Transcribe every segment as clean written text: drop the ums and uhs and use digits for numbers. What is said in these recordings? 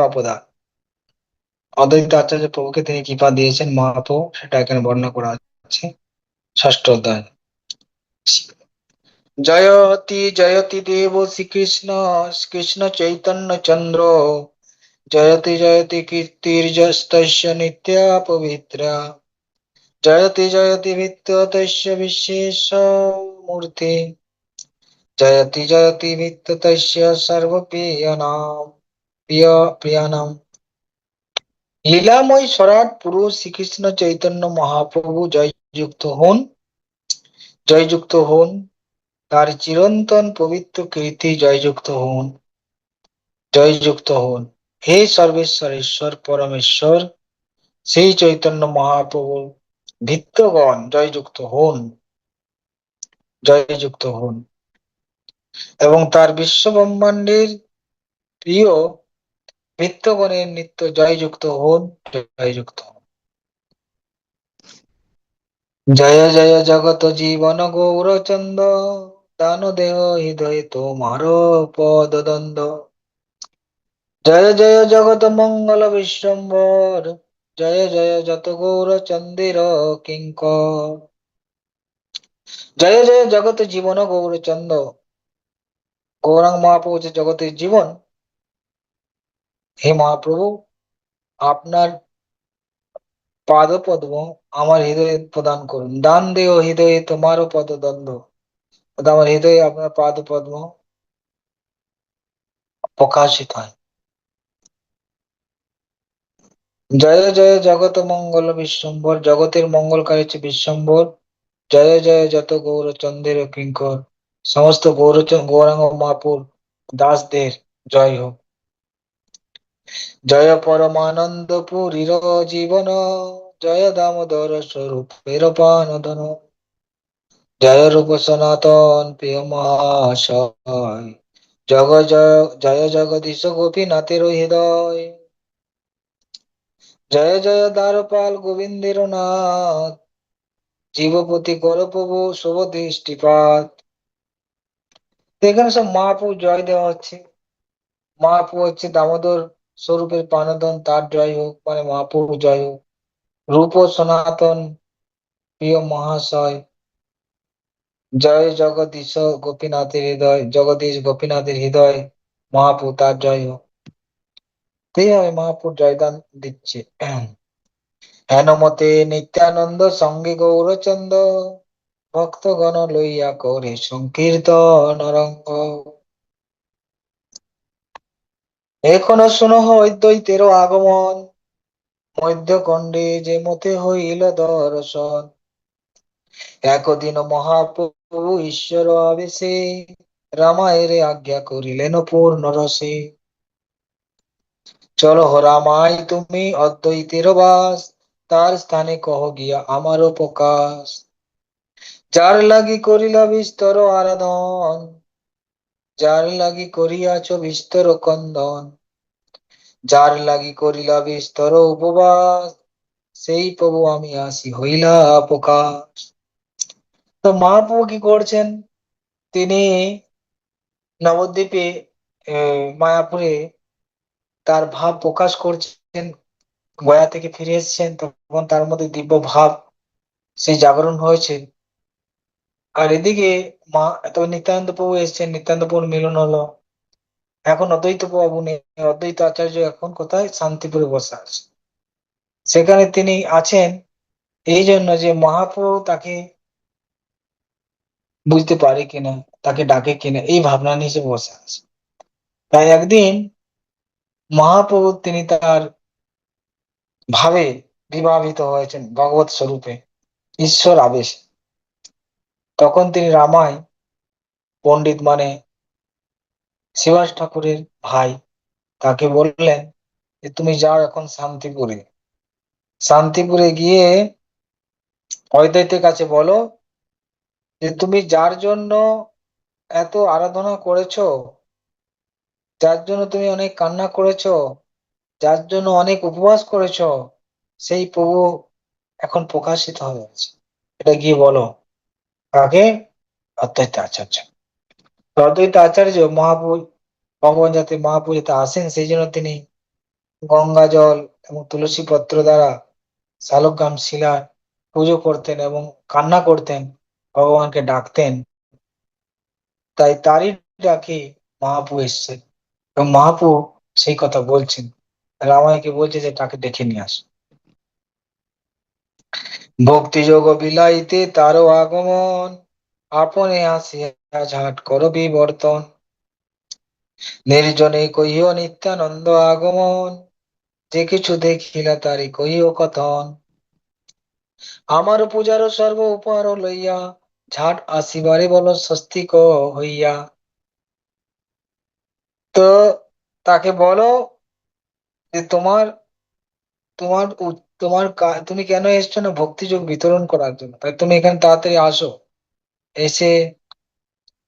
অবদান। অদ্বৈত আচার্য প্রভুকে তিনি কৃপা দিয়েছেন মহাপ্রভু, সেটা এখানে বর্ণনা করা আছে ষষ্ঠ অধ্যায়। জয়তি জয়তি দেব শ্রীকৃষ্ণ, কৃষ্ণ চৈতন্য চন্দ্র, জয়তি জয়তি কীর্তির্যস্তস্য নিত্যা পবিত্রা, জয়তি জয়তি ভিত্ততস্য বিশেষ মূর্তি, জয়তি জয়তি ভিত্ততস্য সর্বপ্রিয়ানাম প্রিয়ানাম। লীলাময় সরাট পুরুষ শ্রীকৃষ্ণ চৈতন্য মহাপ্রভু জয়যুক্ত হন, জয়যুক্ত হন। তার চিরন্তন পবিত্র কীর্তি জয়যুক্ত হন, জয়যুক্ত হন। হে সর্বেশ্বর ঈশ্বর পরমেশ্বর শ্রী চৈতন্য মহাপ্রভু ভৃত্যগণ জয়যুক্ত হন, জয়যুক্ত হন। এবং তার বিশ্ব ব্রহ্মাণ্ডের প্রিয় ভৃত্যগণের নিত্য জয়যুক্ত হন, জয়যুক্ত হন। জয় জয় জগত জীবন গৌরচন্দ, দান দেহ হৃদয় তোমার পদ দ্বন্দ্ব, জয় জয় জগত মঙ্গল বিশ্বম্বর, জয় জয় যত গৌরচন্দ্রের কিঙ্কর। জয় জয় জগত জীবন গৌরচন্দ, গৌরাঙ্গ মহাপ্রভু যে জগতের জীবন। হে মহাপ্রভু, আপনার পাদ পদ্ম আমার হৃদয়ে প্রদান করুন, দান দেহ হৃদয়ে তোমারও পদদ্বন্দ্ব, আমার হৃদয়ে আপনার পাদ পদ্ম প্রকাশিত হয়। জয় জয় জগত মঙ্গল বিশ্বম্বর, জগতের মঙ্গলকারী হচ্ছে বিশ্বম্বর। জয় জয় যত গৌরচন্দ্রের কিঙ্কর, সমস্ত গৌরাঙ্গ মহাপুর দাসদের জয় হোক। জয় পরমানন্দ পুরীর জীবন, জয় দামোদর স্বরূপের পানধন, জয় রূপ সনাতন প্রিয় মহাশয়, জগ জয় জয় জগদীশ গোপীনাথের হৃদয়, জয় জয় দ্বারপাল গোবিন্দের নাথ, জীবপতি কর প্রভু শুভ দৃষ্টিপাত। এখানে সব মহাপ্রভু জয় দেওয়া হচ্ছে। মহাপ্রভু হচ্ছে দামোদর স্বরূপের পানধন, তার জয় হোক, মানে মহাপ্রভু জয় হোক। রূপ ও সনাতন প্রিয় মহাশয়, জয় জগদীশ গোপীনাথের হৃদয়, জগদীশ গোপীনাথের হৃদয় মহাপ্রভু, তার জয় হোক। এইভাবে মহাপ্রভু জয়দান দিচ্ছে। হেন মতে নিত্যানন্দ সঙ্গে গৌরচন্দ, ভক্তগণ লইয়া করে সংকীর্তন রঙ্গ। এখনো শুনো অদ্বৈতের আগমন, মধ্যখণ্ডে যে মতে হইল দর্শন। একদিন মহাপ্রভু ঈশ্বর আবেশে, রামায়ের আজ্ঞা করিলেন পূর্ণ রসে। চলো রামাই তুমি অদ্বৈতের বাস, তার স্থানে কহ গিয়া আমারও প্রকাশ। যার লাগি করিলা বিস্তর আরাধন, যার লাগি করিয়াছ বিস্তর কন্দন, যার লাগি করিলা বিস্তর উপবাস, সেই প্রভু আমি আসি হইলা প্রকাশ। তো মহাপ্রভু কি করছেন, তিনি নবদ্বীপে মায়াপুরে তার ভাব প্রকাশ করছেন। গয়া থেকে ফিরে এসেছেন, তখন তার মধ্যে দিব্য ভাব সেই জাগরণ হয়েছে। আর এদিকে মা তবে নিত্যানন্দ প্রভু এসেছেন, নিত্যানন্দ প্রভুর মিলন হলো। এখন অদ্বৈত প্রভু নেই, অদ্বৈত আচার্য এখন কোথায়, শান্তিপুরে বসে আছে। সেখানে তিনি আছেন এই জন্য যে মহাপ্রভু তাকে বুঝতে পারে কিনা, তাকে ডাকে কিনা, এই ভাবনা নিয়ে সে বসে আছে। তাই একদিন মহাপ্রভু তিনি তার ভাবে বিভাবিত হয়েছেন ভগবত স্বরূপে, ঈশ্বর আবেশ। তখন তিনি রামায় পণ্ডিত, মানে শিবাস ঠাকুরের ভাই, তাকে বললেন যে তুমি যাও এখন শান্তিপুরে, শান্তিপুরে গিয়ে অদ্বৈতের কাছে বলো যে তুমি যার জন্য এত আরাধনা করেছো, যার জন্য তুমি অনেক কান্না করেছো, যার জন্য অনেক উপবাস করেছো, সেই প্রভু এখন প্রকাশিত হয়েছে। এটা গিয়ে বলো কাকে, অদ্বৈত আচার্য। তো অদ্বৈত আচার্য মহাপ্রভু, ভগবান যাতে মহাপ্রভু যাতে আসেন সেই জন্য তিনি গঙ্গা জল এবং তুলসী পত্র দ্বারা শালগ্রাম শিলার পুজো করতেন এবং কান্না করতেন, ভগবানকে ডাকতেন। তাই তারই ডাকে মহাপু এসছে এবং মহাপু সেই কথা বলছেন, রামায়কে বলছে যে তাকে ডেকে নিয়ে আস। ভক্তি যোগ বিলাইতে তারও আগমন, আপনে আসিয়া ঝাট কর বিবর্তন, নির্জনে কহিও নিত্যানন্দ আগমন, যে কিছু দেখিলা তারি কহিও কথন, আমার পূজার সর্ব উপহার লইয়া ঝাট আসিবারে বল স্বস্তিক হইয়া। তো তাকে বলো যে তুমি কেন এসছো না ভক্তিযোগ বিতরণ করার জন্য, তাই তুমি এখানে তাড়াতাড়ি আসো, এসে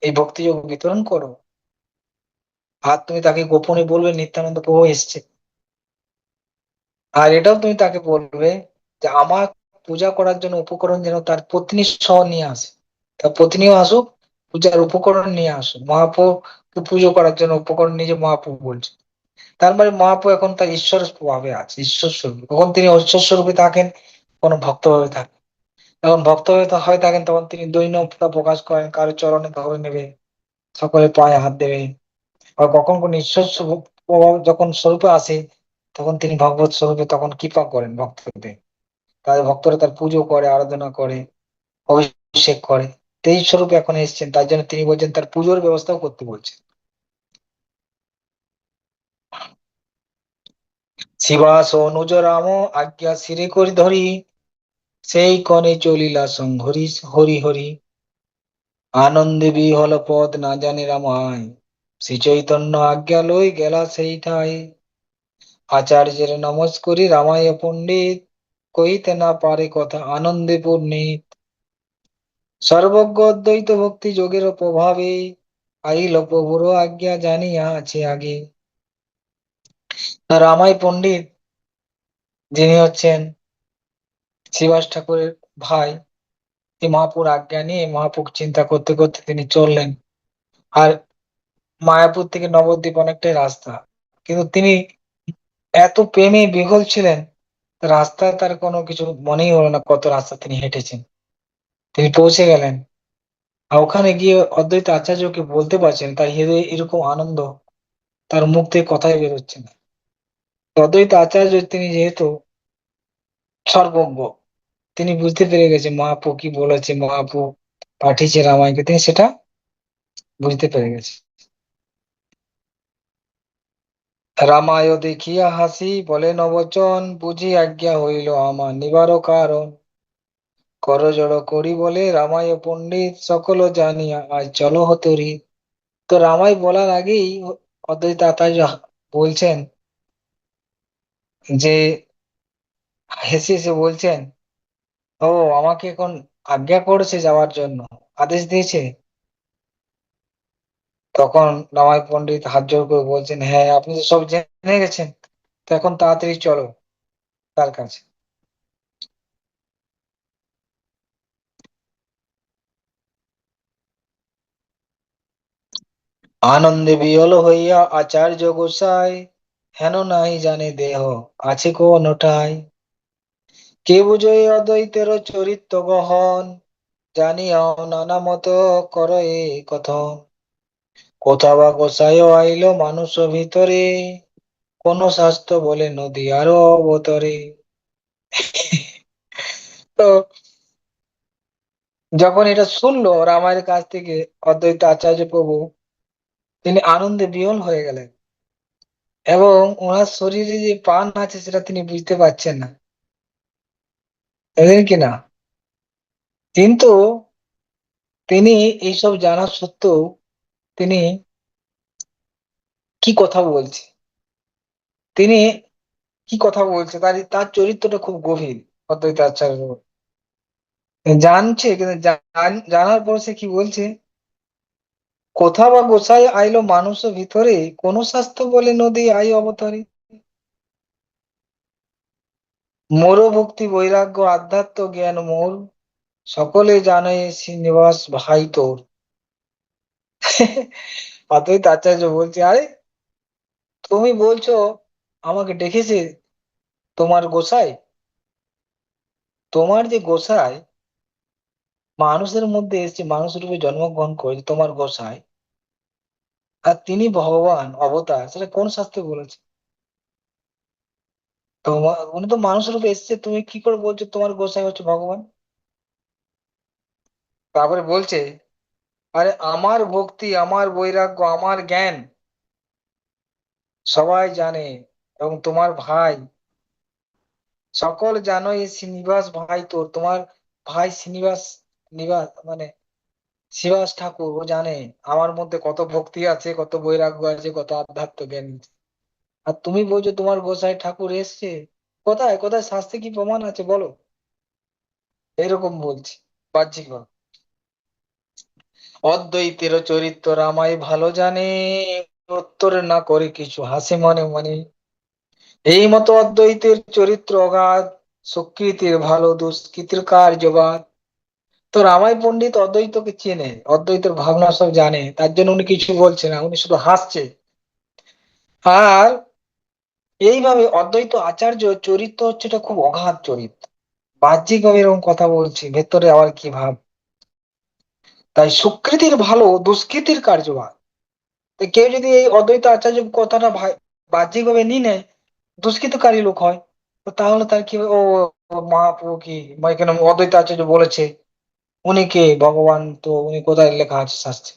এই ভক্তিযোগ বিতরণ করো। আর তুমি তাকে গোপনে বলবে নিত্যানন্দ প্রভু এসছে। আর এটাও তুমি তাকে বলবে যে আমার পূজা করার জন্য উপকরণ যেন তার পত্নী সহ নিয়ে আসে, তার পত্নীও আসুক, পূজার উপকরণ নিয়ে আসুক। মহাপ্রভু পুজো করার জন্য উপকরণ নিজে মহাপ্রভু বলছে। তার মানে মহাপ্রভু এখন তার ঈশ্বর ভাবে আছে, ঈশ্বর স্বরূপ। কখন তিনি ঈশ্বর স্বরূপে থাকেন, কোন ভক্ত ভাবে থাকেন। যখন ভক্ত হয়ে থাকেন তখন তিনি দৈন্যতা প্রকাশ করেন, কারো চরণে ধরে নেবে, সকলে পায়ে হাত দেবে। আর কখন কোন ঈশ্বর প্রভাব যখন স্বরূপে আসে, তখন তিনি ভগবত স্বরূপে তখন কৃপা করেন ভক্তদের। তাদের ভক্তরা তার পুজো করে, আরাধনা করে, অভিষেক করে। তেই স্বরূপে এখন এসেছেন, তার জন্য তিনি বলছেন তার পুজোর ব্যবস্থাও করতে বলছেন। শিবাস অনুজ রাম আজ্ঞা শিরে করি ধরি, সেই কনে চলিলা সংহরি হরি হরি, আনন্দে বিহল পদ না জানে রামায়, শ্রী চৈতন্য আজ্ঞা লই গেলা সেইটাই, আচার্যের নমস্করি রামায় পণ্ডিত, কইতে না পারে কথা আনন্দে পূর্ণিত, সর্বজ্ঞ অদ্বৈত ভক্তি যোগের প্রভাবে, আইল প্রভুর আজ্ঞা জানিয়া আছে আগে। রামাই পণ্ডিত, যিনি হচ্ছেন শ্রীবাস ঠাকুরের ভাই, এই মহাপুর আজ্ঞা নিয়ে মহাপুর চিন্তা করতে করতে তিনি চললেন। আর মায়াপুর থেকে নবদ্বীপ অনেকটাই রাস্তা, কিন্তু তিনি এত প্রেমে বিহ্বল ছিলেন, রাস্তায় তার কোনো কিছু মনেই হলো না কত রাস্তা তিনি হেঁটেছেন। তিনি পৌঁছে গেলেন, আর ওখানে গিয়ে অদ্বৈত আচার্যকে বলতে পারছেন, তার হৃদয়ে এরকম আনন্দ, তার মুখ থেকে কথাই বেরোচ্ছে না। তো অদ্বৈত আচার্য তিনি যেহেতু সর্বজ্ঞ, তিনি বুঝতে পেরে গেছে মহাপু কি বলেছে, মহাপু পাঠিয়েছে রামায়ণকে, তিনি সেটা বুঝতে পেরে গেছে। রামায় দেখিয়া হাসি বলেন বচন, বুঝি আজ্ঞা হইল আমার নিবার কারণ, করজড় করি বলে রামায় পণ্ডিত, সকল জানিয়া আজ চলো হতরি। তো রামাই বলার আগেই অদ্বৈত আচার্য বলছেন যে, হেসে হেসে বলছেন, ও আমাকে এখন আজ্ঞা করেছে যাওয়ার জন্য, আদেশ দিয়েছে। তখন রামাই পণ্ডিত হাত জোড় করে বলছেন, হ্যাঁ আপনি তো সব জেনে গেছেন, তো এখন তাড়াতাড়ি চলো তার কাছে। আনন্দে বিহল হইয়া আচার্য গোসাই, হেন নাই জানে দেহ আছে কোনটাই, কে বুঝে অদ্বৈতের চরিত্র গহন, জানিয়াও নানা মত কর এ কথন, কোথা বা গোসাই আইলো মানুষ ভিতরে, কোন শাস্ত্র বলে নদী আরো অবতরে। তো যখন এটা শুনলো রামায়ণের কাছ থেকে অদ্বৈত আচার্য প্রভু, তিনি আনন্দে বিহ্বল হয়ে গেলেন এবং ওনার শরীরে যে প্রাণ আছে সেটা তিনি বুঝতে পারছেন না, বুঝলেন কিনা। কিন্তু তিনি এইসব জানা সত্ত্বেও তিনি কি কথা বলছে, তিনি কি কথা বলছে, তার তার চরিত্রটা খুব গভীর। অদ্বৈত আচার্য জানছে, কিন্তু জানার পর সে কি বলছে, কোথা বা গোসাই আইলো মানুষ ভিতরে, কোন শাস্ত্র বলে নদী আই অবতারে, মোর ভক্তি বৈরাগ্য আধ্যাত্ম জ্ঞান মোর, সকলে জানে শ্রীনিবাস ভাই তোর। অদ্বৈত আচার্য বলছে, আরে তুমি বলছো আমাকে ডেকেছে তোমার গোসাই? তোমার যে গোসাই মানুষের মধ্যে এসেছে, মানুষ রূপে জন্মগ্রহণ করেছে তোমার গোসাই, আর তিনি ভগবান অবতার, সেটা কোন শাস্ত্রে বলেছে? তোমার উনি তো মানুষ রূপে এসেছে, তুমি কি করে বলছো তোমার গোসাই হচ্ছে ভগবান? তারপরে বলছে, আরে আমার ভক্তি, আমার বৈরাগ্য, আমার জ্ঞান সবাই জানে, এবং তোমার ভাই সকল জানো, এই শ্রীনিবাস ভাই, তোমার ভাই শ্রীনিবাস, নিবাস মানে শ্রীনিবাস ঠাকুর, ও জানে আমার মধ্যে কত ভক্তি আছে, কত বৈরাগ্য আছে, কত আধ্যাত্ম জ্ঞান আছে। আর তুমি বলছো তোমার গোসাই ঠাকুর এসছে? কোথায় কোথায় শাস্ত্রে কি প্রমাণ আছে বলো? এরকম বলছি বাহ্যিক ভাবে। অদ্বৈতের চরিত্র রামাই ভালো জানে, উত্তর না করে কিছু হাসে মনে মনে। এই মতো অদ্বৈতের চরিত্র অগাধ, সুকৃতির ভালো দুষ্কৃতির কার্যবাদ। তো রামাই পণ্ডিত অদ্বৈতকে চেনে, অদ্বৈতের ভাবনা সব জানে, তার জন্য উনি কিছু বলছে না, উনি শুধু হাসছে। আর এইভাবে অদ্বৈত আচার্য চরিত্র হচ্ছে, এটা খুব অগাধ চরিত্র। বাহ্যিক ভাবে এরকম কথা বলছি, ভেতরে আবার কি ভাব। তাই সুকৃতির ভালো দুষ্কৃতির কার্যবাদ। তো কেউ যদি এই অদ্বৈত আচার্য কথাটা বাহ্যিক ভাবে নিয়ে নেয়, দুষ্কৃতকারী লোক হয়, তো তাহলে তার কি হবে? ও ও মহাপ্রভু কি এখানে অদ্বৈত আচার্য বলেছে, উনি কে ভগবান? তো উনি কোথায় লেখা আছে শাস্ত্রে?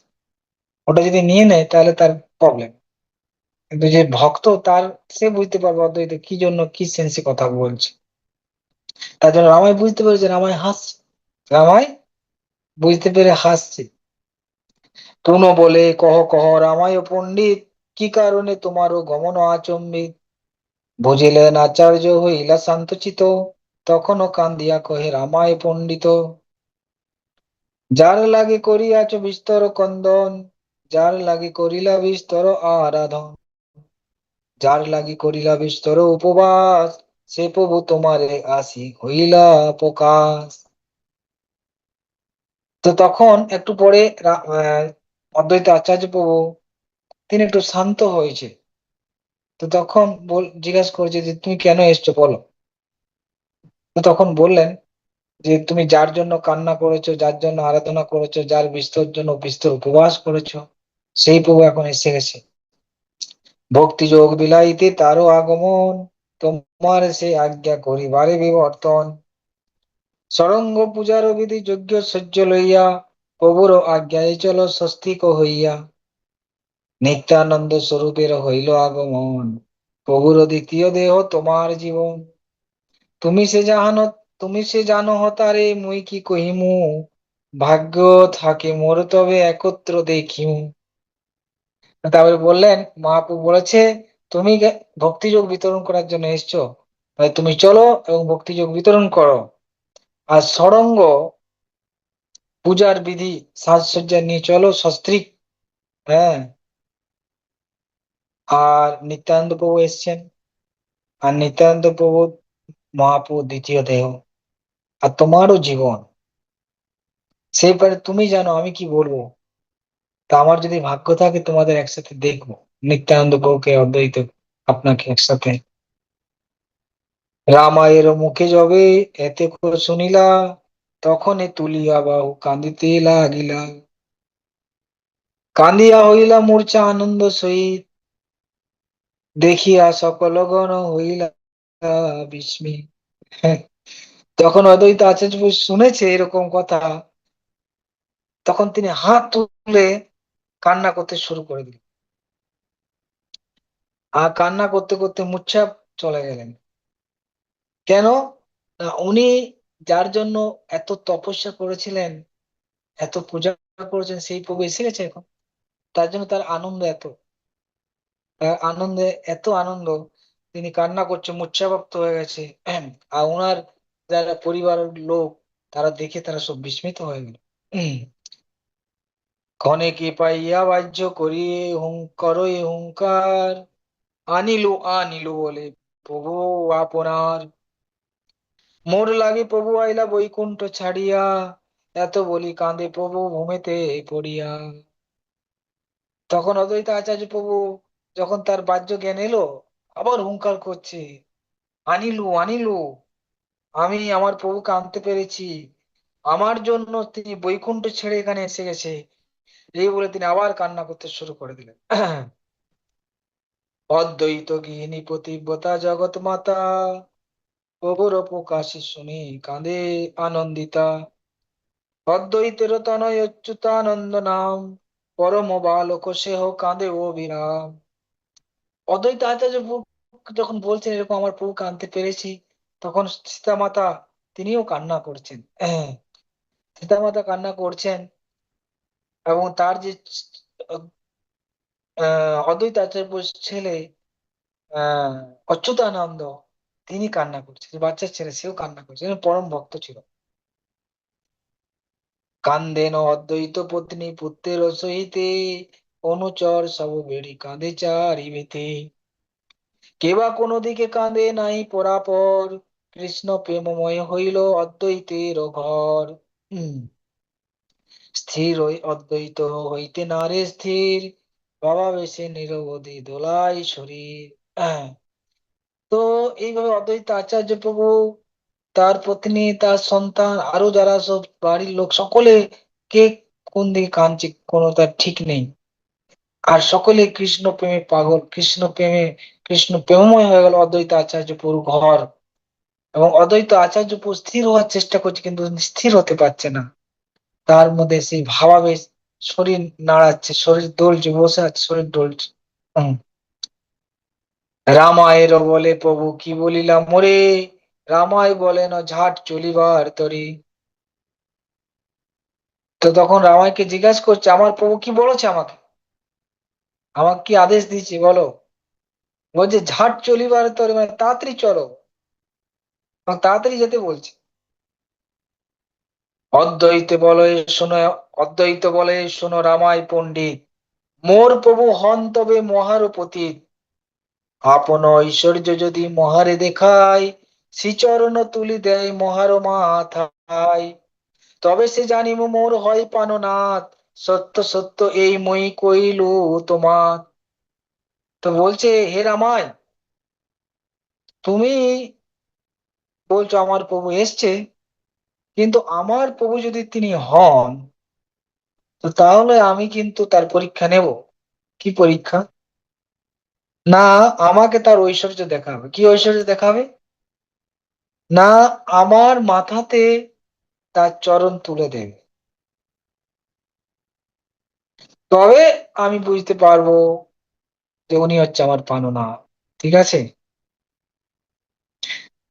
ওটা যদি নিয়ে নেয় তাহলে তার প্রবলেম। কিন্তু যে ভক্ত, তার সে বুঝতে পারবে অদ্বৈত কি জন্য, কি সেন্সে কথা বলছে। তার জন্য রামাই বুঝতে পেরেছে, রামাই হাসছে, রামাই বুঝতে পেরে হাসছে। তনু বলে, কহ কহ রামায় পণ্ডিত, কি কারণে তোমারও গমন আচম্বিত? বুঝিলেন আচার্য হইলা শান্তচিত, তখনও কান্দিয়া কহে রামায় পণ্ডিত। যার লাগে করিয়াছ বিস্তর কন্দন, যার লাগে করিলা বিস্তর আরাধন, যার লাগি করিলা বিস্তর উপবাস, সে প্রভু তোমারে আসি হইলা প্রকাশ। তো তখন একটু পরে অদ্বৈত আচার্য প্রভু তিনি একটু শান্ত হয়েছে। তো তখন জিজ্ঞাসা করছে যে তুমি কেন এসছো বলো। তো তখন বললেন যে তুমি যার জন্য কান্না করেছো, যার জন্য আরাধনা করেছো, যার বিস্তর জন্য বিস্তর উপবাস করেছো, সেই প্রভু এখন এসে গেছে। ভক্তি যোগ বিলাইতে তারও আগমন, তোমার সে আজ্ঞা করিবারে বিবর্তন। সরঙ্গ পূজার বিধি যজ্ঞ সহ্য লইয়া, প্রভুর আজ্ঞায় চলো স্বস্তিক হইয়া। নিত্যানন্দ স্বরূপের হইল আগমন, প্রভুর দ্বিতীয় দেহ তোমার জীবন। তুমি সে জানো, তুমি সে জানো হতারে, মুই কি কহিমু, ভাগ্য থাকে মোর তবে একত্র দেখিমু। তারপরে বললেন, মহাপ্রভু বলেছে তুমি ভক্তিযোগ বিতরণ করার জন্য এসছো, তাই তুমি চলো এবং ভক্তিযোগ বিতরণ করো। আর ষড়ঙ্গ পূজার বিধি সাজসজ্জা নিয়ে চলো সস্ত্রীক। হ্যাঁ, আর নিত্যানন্দ প্রভু এসছেন, আর নিত্যানন্দ প্রভু মহাপ্রভু দ্বিতীয় দেহ, আর তোমারও জীবন। সেইবারে তুমি জানো আমি কি বলবো। তা আমার যদি ভাগ্য থাকে তোমাদের একসাথে দেখবো, নিত্যানন্দ প্রভুকে, অদ্বৈত আপনাকে একসাথে। রামায়ের মুখে যবে এতে করে শুনিলা, তখন এ তুলিয়া বাহু কান্দিতে লাগিলা। কান্দিয়া হইলা মূর্ছা আনন্দ সহিত, দেখিয়া সকল গণ হইলা বিস্মিত। হ্যাঁ, তখন অদ্বৈত আচার্য শুনেছে এরকম কথা, তখন তিনি হাত তুলে কান্না করতে শুরু করে দিলেন। আর কান্না করতে করতে মূর্ছা চলে গেলেন। কেন? না, উনি যার জন্য এত তপস্যা করেছিলেন, এত পূজা করেছেন, সেই প্রভু এসে গেছে এখন। তার জন্য তার আনন্দ এত, তার আনন্দে এত আনন্দ, তিনি কান্না করছে, মূর্ছাপ্রাপ্ত হয়ে গেছে। আর ওনার যারা পরিবারের লোক, তারা দেখে তারা সব বিস্মিত হয়ে গেল। ক্ষণেকে পাইয়া বাহ্য করিয়ে হুঙ্কর হুঙ্কার, আনিলু আনিলু বলে প্রভু আপনার। মোর লাগে প্রভু আইলা বৈকুণ্ঠ ছাড়িয়া, এত বলি কাঁদে প্রভু ভূমিতে পড়িয়া। তখন অদ্বৈত আচার্য প্রভু যখন তার বাহ্য জ্ঞান এলো, আবার হুঙ্কার করছে, আনিলু আনিলু, আমি আমার প্রভুকে আনতে পেরেছি, আমার জন্য তিনি বৈকুণ্ঠ ছেড়ে এখানে এসে গেছে। এই বলে তিনি আবার কান্না করতে শুরু করে দিলেন। অদ্বৈত গিহিনী পতিব্রতা জগৎ মাতা, প্রভুর প্রকাশে শুনি কাঁদে আনন্দিতা। অদ্বৈতের তনয় অচ্যুতানন্দ নাম, পরম বালক সেহ কাঁদে অবিরাম। অদ্বৈত আচার্য যখন বলছেন এরকম আমার প্রভুকে আনতে পেরেছি, তখন সীতা মাতা তিনিও কান্না করছেন। সীতা মাতা কান্না করছেন, এবং তার যে অদ্বৈত আচার্য ছেলে আহ অচ্যুতানন্দ, তিনি কান্না করছেন, যে বাচ্চার ছেলে সেও কান্না করছে, তিনি পরম ভক্ত ছিল। কান্দেন অদ্বৈত পত্নী পুত্রের সহিতে, অনুচর সব বেড়ি কাঁদে চারিবেতে। কেবা কোনো দিকে কাঁদে নাই পরাপর, কৃষ্ণ প্রেমময় হইল অদ্বৈতের ঘর। হম স্থির ওই অদ্বৈত হইতে নারে স্থির, বাবা বেশে নিরবধি দোলাই শরীর। আহ, তো এইভাবে অদ্বৈত আচার্য প্রভু, তার পত্নী, তার সন্তান, আরো যারা সব বাড়ির লোক, সকলে কে কোন দিকে কাঁদছে কোনো তার ঠিক নেই। আর সকলে কৃষ্ণ প্রেমে পাগল, কৃষ্ণ প্রেমে, কৃষ্ণ প্রেমময় হয়ে গেল অদ্বৈত আচার্য পুরো ঘর। এবং অদ্বৈত আচার্য পুরো স্থির হওয়ার চেষ্টা করছে, কিন্তু স্থির হতে পারছে না। তার মধ্যে সেই ভাবাবেশ, শরীর নাড়াচ্ছে, শরীর দোলছে, বসে আছে শরীর দোলছে। হম রামায়ের বলে প্রভু কি বলিলাম মোরে, রামায় বলেন ঝাট চলিবার তরি। তো তখন রামায়কে জিজ্ঞাসা করছে, আমার প্রভু কি বলেছে আমাকে, আমাকে কি আদেশ দিয়েছে বলো। বলছে ঝাট চলিবার তরি, মানে তাড়াতাড়ি চলো, এবং তাড়াতাড়ি যেতে বলছে। অদ্বৈতে বলে শোনো, অদ্বৈত বলে শোনো রামায় পণ্ডিত, মোর প্রভু হন তবে মহারপতি। আপন ঐশ্বর্য যদি মহারে দেখায়, শ্রীচরণ তুলি দেয় মহার মাথায়, তবে সে জানিব মোর হয় পাননাথ, সত্য সত্য এই মই কইল তোমার। তো বলছে, হে রামায়, তুমি বলছো আমার প্রভু এসছে, কিন্তু আমার প্রভু যদি তিনি হন, তো তাহলে আমি কিন্তু তার পরীক্ষা নেব। কি পরীক্ষা? না আমাকে তার ঐশ্বর্য দেখাবে। কি ঐশ্বর্য দেখাবে? না আমার মাথাতে তার চরণ তুলে দেবে, তবে আমি বুঝতে পারবো যে উনি হচ্ছে আমার পাননা। ঠিক আছে।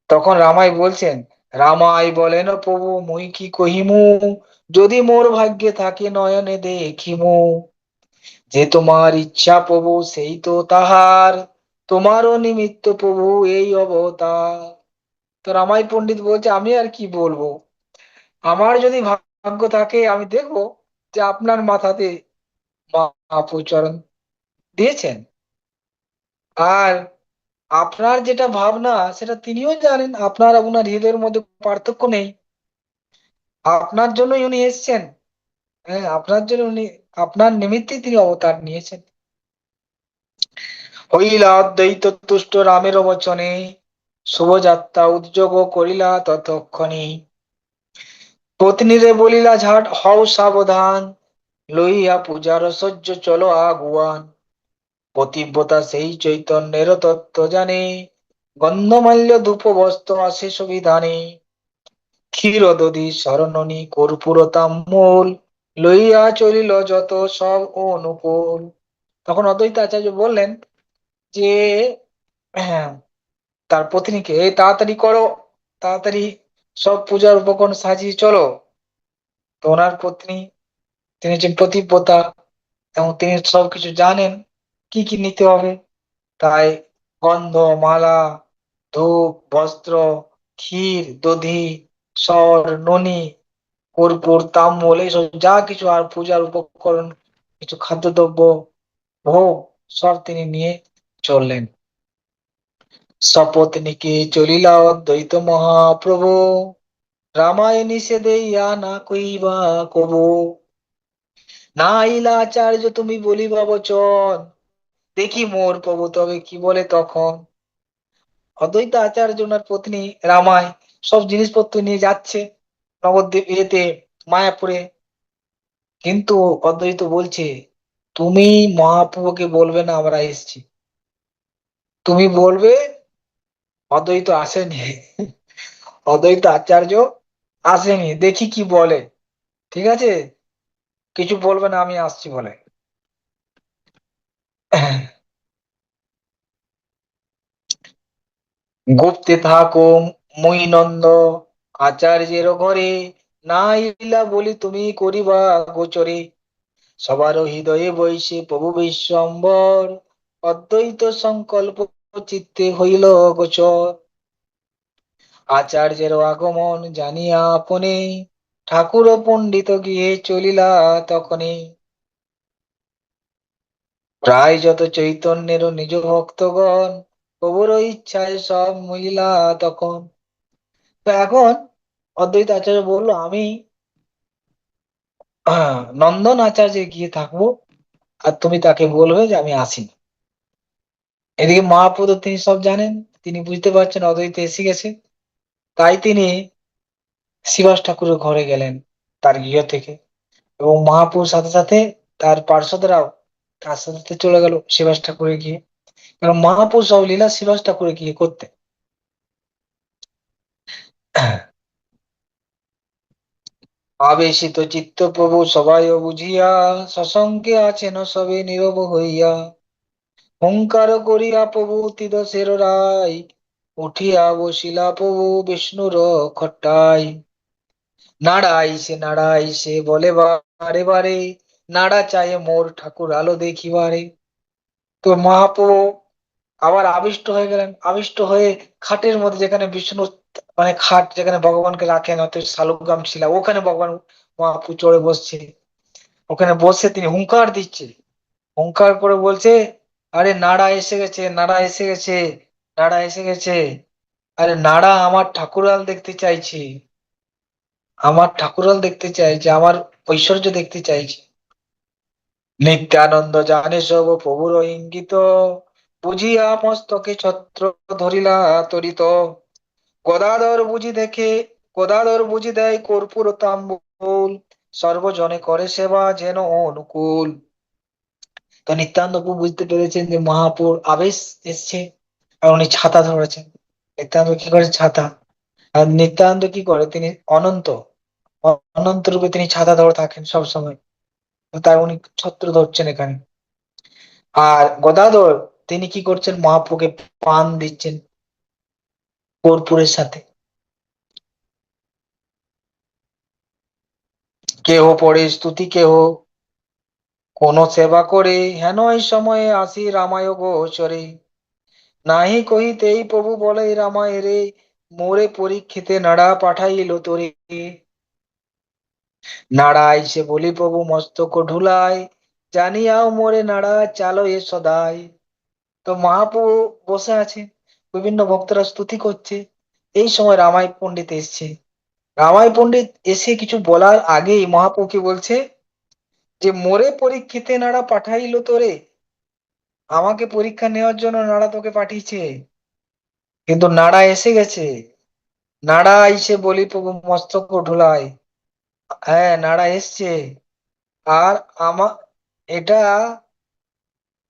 তখন রামাই বলছেন, রামাই বলেন প্রভু মুই কি কহিমু, যদি মোর ভাগ্যে থাকে নয়নে দেখিমু, যে তোমার ইচ্ছা প্রভু সেই তো তাহার, তোমারও নিমিত্ত প্রভু এই অবতার। তো রামাই পণ্ডিত বলছে, আমি আর কি বলবো, আমার যদি ভাগ্য থাকে আমি দেখবো যে আপনার মাথাতে মহাপ্রভু চরণ দিয়েছেন। আর আপনার যেটা ভাবনা সেটা তিনিও জানেন, আপনার আপনার হৃদয়ের মধ্যে পার্থক্য নেই। আপনার জন্যই উনি এসেছেন। হ্যাঁ, আপনার জন্য উনি, আপনার নিমিত্তেই তিনি অবতার নিয়েছেন। হইলা অদ্বৈত তুষ্ট রামের বচনে, শুভযাত্রা উদ্যোগ করিলা ততক্ষণে। পত্নীরে বলিলা ঝাট হও সাবধান, লইয়া পূজার সহ্য চলো আগুয়ান। পতিব্রতা সেই চৈতন্যের তত্ত্ব জানে, গন্ধমাল্য ধূপ বস্ত্র আশেষ বিধানে। ক্ষীর দধি শরণনী কর্পূর তাম্বুল, লইয়া চলিল যত সব অনুকূল। তখন অদ্বৈত আচার্য বললেন যে, হ্যাঁ, তার পত্নীকে, এই তাড়াতাড়ি করো, তাড়াতাড়ি সব পূজার উপকরণ সাজিয়ে চলো। তো ওনার পত্নী, তিনি হচ্ছেন পতিব্রতা, এবং তিনি সবকিছু জানেন কি কি নিতে হবে। তাই গন্ধ, মালা, ধূপ, বস্ত্র, ক্ষীর, দধি, সর, ননি, কর্পূর, তাম্বুল, এইসব যা কিছু আর পূজার উপকরণ, কিছু খাদ্যদ্রব্য, ভোগ, সব তিনি নিয়ে চললেন। সপত্নীকে চলিলা অদ্বৈত মহাপ্রভু, রামায়ণ নিষেধে ইয়া না কইবা কবু। না আইলা আচার্য তুমি বলিবা বচন, দেখি মোর প্রভু তবে কি বলে তখন। অদ্বৈত আচার্য ওনার পত্নী রামায় সব জিনিসপত্র নিয়ে যাচ্ছে নবদ্বীপ মায়াপুরে। কিন্তু অদ্বৈত বলছে, তুমি মহাপ্রভুকে বলবে না আমরা এসেছি, তুমি বলবে অদ্বৈত আসেনি, অদ্বৈত আচার্য আসেনি, দেখি কি বলে। ঠিক আছে, কিছু বলবে না, আমি আসছি বলে। গুপ্তে থাকো মুই নন্দ আচার্যের ঘরে, না ইলা বলি তুমি করিবা গোচরে, সবার হৃদয়ে বৈশে প্রভু বিশ্বম্বর, অদ্বৈত সংকল্প চিত্তে হইল গোচর। আচার্যের আগমন জানিয়া আপনে, ঠাকুর পণ্ডিত গৃহে চলিলা তখনই, প্রায় যত চৈতন্যের নিজ ভক্তগণ, প্রভুর ইচ্ছায় সব মিলিলা তখন। তো এখন অদ্বৈত আচার্য বললো, আমি নন্দন আচার্য গিয়ে থাকবো, আর তুমি তাকে বলবে যে আমি আসিনি। এদিকে মহাপ্রভু তিনি সব জানেন, তিনি বুঝতে পারছেন অদ্বৈত এসে গেছে। তাই তিনি শ্রীবাস ঠাকুরের ঘরে গেলেন তার গৃহ থেকে, এবং মহাপ্রভুর সাথে সাথে তার পার্ষদরাও তার সাথে সাথে চলে গেল শ্রীবাস ঠাকুরে গিয়ে। কারণ মহাপ্রভু সব লীলা শ্রীবাস ঠাকুরে গিয়ে করতে। আবেশিত চিত্ত প্রভু সবাই বুঝিয়া, সসংকে আছেন সবে নীরব হইয়া, হুঙ্কার করিয়া প্রভু তিদশের রায়, উঠিয়া বসিলা প্রভু বিষ্ণুর খট্টাই, নাড়াইছে বলে বারে বারে, নাড়া চায়ে মোর ঠাকুর আলো দেখিবারে। তো মহাপ্রভু আবার আবিষ্ট হয়ে গেলেন, আবিষ্ট হয়ে খাটের মধ্যে যেখানে বিষ্ণু, মানে খাট যেখানে ভগবানকে রাখেন, অর্থাৎ শালগ্রাম ছিল, ওখানে ভগবান মহাপ্রভু চড়ে বসছে। ওখানে বসে তিনি হুঙ্কার দিচ্ছে, হুঙ্কার করে বলছে, আরে নাড়া এসে গেছে, নাড়া এসে গেছে, নাড়া এসে গেছে। আরে নাড়া আমার ঠাকুরাল দেখতে চাইছি, আমার ঠাকুরাল দেখতে চাইছে, আমার ঐশ্বর্য দেখতে চাইছে। নিত্যানন্দ জানে সব প্রভুর ইঙ্গিত, বুঝিয়া মস্তকে ছত্র ধরিলা তরিত, গদাধর বুঝি দেখে, গদাধর বুঝি দেয় কর্পূর তাম্বুল, সর্বজনে করে সেবা যেন অনুকূল। তো নিত্যানন্দ প্রভু বুঝতে পেরেছেন যে মহাপুর আবেশ এসছে, আর উনি ছাতা ধরেছেন। নিত্যানন্দ কি করে ছাতা, আর নিত্যানন্দ কি করে, তিনি অনন্ত, অনন্ত রূপে তিনি ছাতা ধরে থাকেন সব সময়। তাই উনি ছত্র ধরছেন এখানে। আর গদাধর তিনি কি করছেন, মহাপ্রভুকে পান দিচ্ছেন কর্পূরের সাথে। কেহ পড়ে স্তুতি, কেহ কোন সেবা করে, হেন এই সময়ে আসি রামায় গোচরে, নাহি কহিতেই প্রভু বলে রামায় রে, মোরে পরীক্ষিতে নাড়া পাঠাইল তোরে, নাড়া আইসে বলি প্রভু মস্তক ঢুলাই, জানিয়াও মোরে নাড়া চালো এ সদাই। তো মহাপ্রভু বসে আছে, বিভিন্ন ভক্তরা স্তুতি করছে, এই সময় রামাই পণ্ডিত এসছে। রামাই পণ্ডিত এসে কিছু বলার আগেই মহাপ্রভু কি বলছে, যে মোরে পরীক্ষিতে নাড়া পাঠাইলো তোরে, আমাকে পরীক্ষা নেওয়ার জন্য নাড়া তোকে পাঠিয়েছে, কিন্তু নাড়া এসে গেছে। নাড়া আইসে বলি প্রভু মস্তক ঢুলাই, হ্যাঁ নাড়া এসছে। আর আমা এটা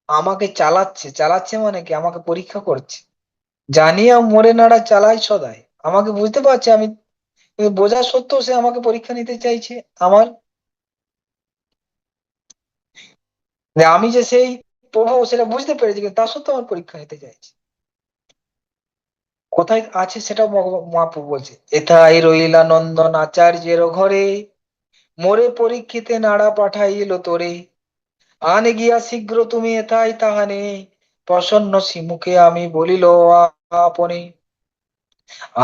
আমাকে চালাচ্ছে, চালাচ্ছে মানে কি, আমাকে পরীক্ষা করছে। জানিয়া মোরে নাড়া চালাই সদাই, আমাকে বুঝতে পারছে আমি, কিন্তু বোঝা সত্ত্বেও সে আমাকে পরীক্ষা নিতে চাইছে আমার, যে আমি যে সেই প্রভু সেটা বুঝতে পেরেছি, কিন্তু তা সত্ত্বেও আমার পরীক্ষা নিতে চাইছে। কোথায় আছে সেটা মহাপ্রভু বলছে, এথায় রইলা নন্দন আচার্যের ঘরে, মোরে পরীক্ষিতে নাড়া পাঠাইল তোরে, আনে গিয়া শীঘ্র তুমি এথায় তাহানে, প্রসন্ন সিমুখে আমি বলিল আপনি,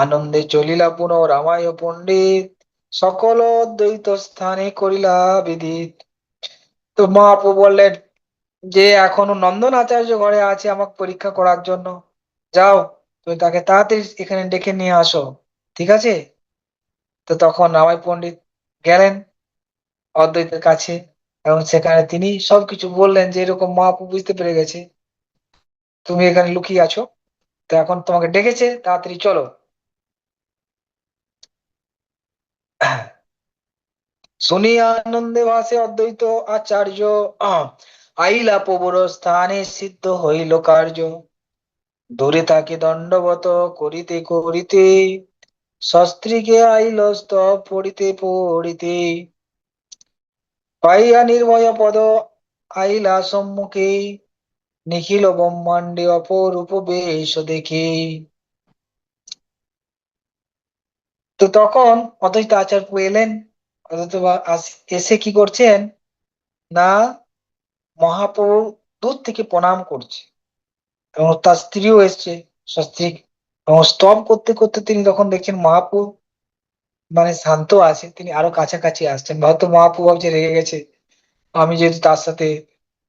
আনন্দে চলিলা পুনঃ রামায় পণ্ডিত, সকল দ্বৈত স্থানে করিলা বিদিত। তো মহাপ্রভু বললেন যে এখনো নন্দন আচার্য ঘরে আছে আমাকে পরীক্ষা করার জন্য, যাও তুমি তাকে তাড়াতাড়ি এখানে ডেকে নিয়ে আসো, ঠিক আছে। তো তখন রামাই পণ্ডিত গেলেন অদ্বৈতের কাছে, এবং সেখানে তিনি সবকিছু বললেন, যে এরকম মহাপ্রভু বুঝতে পেরে গেছে তুমি এখানে লুকিয়ে আছো, তো এখন তোমাকে ডেকেছে, তাড়াতাড়ি চলো। শুনিয়া আনন্দে ভাসে অদ্বৈত আচার্য, আইলা প্রভুর স্থানে সিদ্ধ হইল কার্য। দূরে তাকে দণ্ডবত করিতে করিতে, শস্ত্রীকে আইল স্তব পড়িতে পড়িতে। পাইয়া নির্ভয় পদ আইলা সম্মুখে, নিখিল ব্রহ্মাণ্ডে অপরূপ বেশ দেখে। তো তখন অদ্বৈত আচার্য এলেন। অদ্বৈত এসে কি করছেন না, মহাপ্রভু দূর থেকে প্রণাম করছে, এবং তার স্ত্রীও এসছে, স্ত্রী, এবং স্তব করতে করতে তিনি তখন দেখছেন মহাপ্রভু মানে শান্ত আছে, তিনি আরো কাছাকাছি আসছেন। হয়তো মহাপ্রভু ভাবছে রেগে গেছে, আমি যেহেতু তার সাথে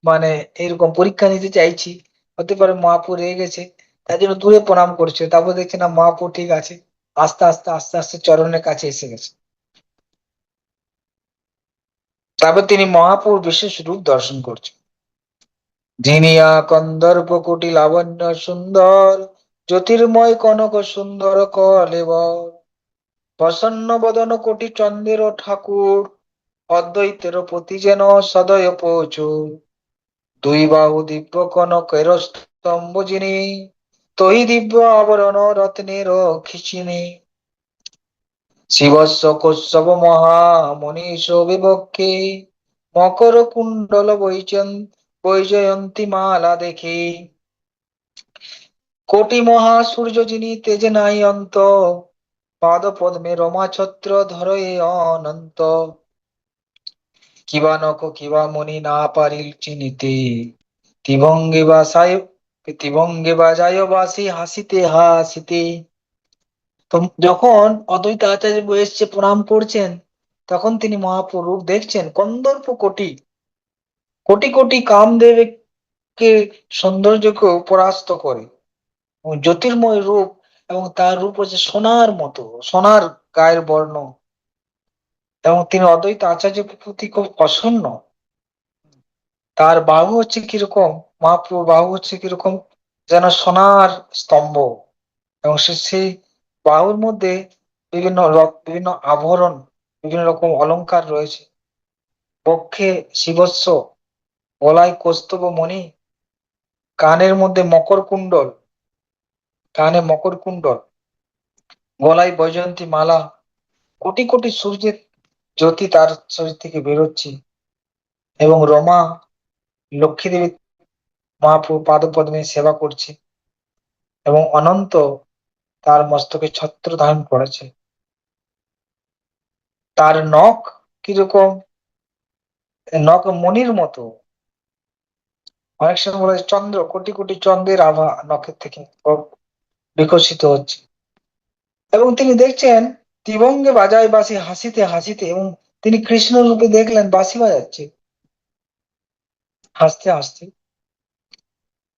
মানে এরকম পরীক্ষা নিতে চাইছি, হতে পারে মহাপ্রভু রেগে গেছে, তাই জন্য দূরে প্রণাম করছে। তারপর দেখছে না মহাপ্রভু ঠিক আছে, আস্তে আস্তে আস্তে আস্তে চরণের কাছে এসে গেছে। তারপর তিনি মহাপ্রভুর বিশেষ রূপ দর্শন করছেন। জিনিয়া কন্দর্প কোটি লাবণ্য সুন্দর, জ্যোতির্ময় কনক সুন্দর কলেবর। প্রসন্ন বদন কোটি চন্দ্রের ঠাকুর, অদ্বৈতের প্রতি যেন সদয় প্রচুর। দুই বাহু দিব্য কনকের স্তম্ভ যিনি, তৈ দিব্য আবরণ রত্নের খিচিনি। শিবস্ব কৌস্তব মহামনীষ বিবক্ষে, মকর কুণ্ডল বৈজয়ন্তী মালা দেখে। কোটি মহা সূর্য যিনি তেজে নাই অন্ত, পাদ পদ্মে রমা ছত্র ধরে অনন্ত। কিবা নখ কিবা মনি না পারিল চিনিতে, তিভঙ্গে বাসায় তিভঙ্গে বাজায় বাসি হাসিতে হাসিতে। তো যখন অদ্বৈত আচার্য এসছে প্রণাম করছেন, তখন তিনি মহাপ্রভু দেখছেন কন্দর্প কোটি কোটি কোটি কামদেবকে সৌন্দর্যকে পরাস্ত করে, এবং জ্যোতির্ময় রূপ, এবং তার রূপ হচ্ছে সোনার মতো, সোনার গায়ের বর্ণ, এবং তিনি অদ্বৈত আচার্যের প্রতি খুব প্রসন্ন। তার বাহু হচ্ছে কিরকম, মহাপ্রভু বাহু হচ্ছে কিরকম, যেন সোনার স্তম্ভ, এবং সেই বাহুর মধ্যে বিভিন্ন আভরণ, বিভিন্ন রকম অলংকার রয়েছে। বক্ষে শিবস্ব, গলায় কৌস্তব মণি, কানের মধ্যে মকর কুণ্ডল, কানে মকর কুণ্ডল, গলায় বৈজয়ন্তী মালা, কোটি কোটি সূর্যের জ্যোতি তার শরীর থেকে বেরোচ্ছে, এবং রমা লক্ষ্মী দেবী মহাপ্রভু পাদপদ্মে সেবা করছে, এবং অনন্ত তার মস্তকে ছত্র ধারণ করেছে। তার নখ কিরকম, নখ মণির মতো, অনেক সময় বলা হয় চন্দ্র, কোটি কোটি চন্দ্রের আভা নখের থেকে বিকশিত হচ্ছে। এবং তিনি দেখছেন ত্রিভঙ্গে বাজায় বাঁশি হাসিতে হাসিতে, এবং তিনি কৃষ্ণ রূপে দেখলেন বাঁশি বাজাচ্ছে হাসতে হাসতে।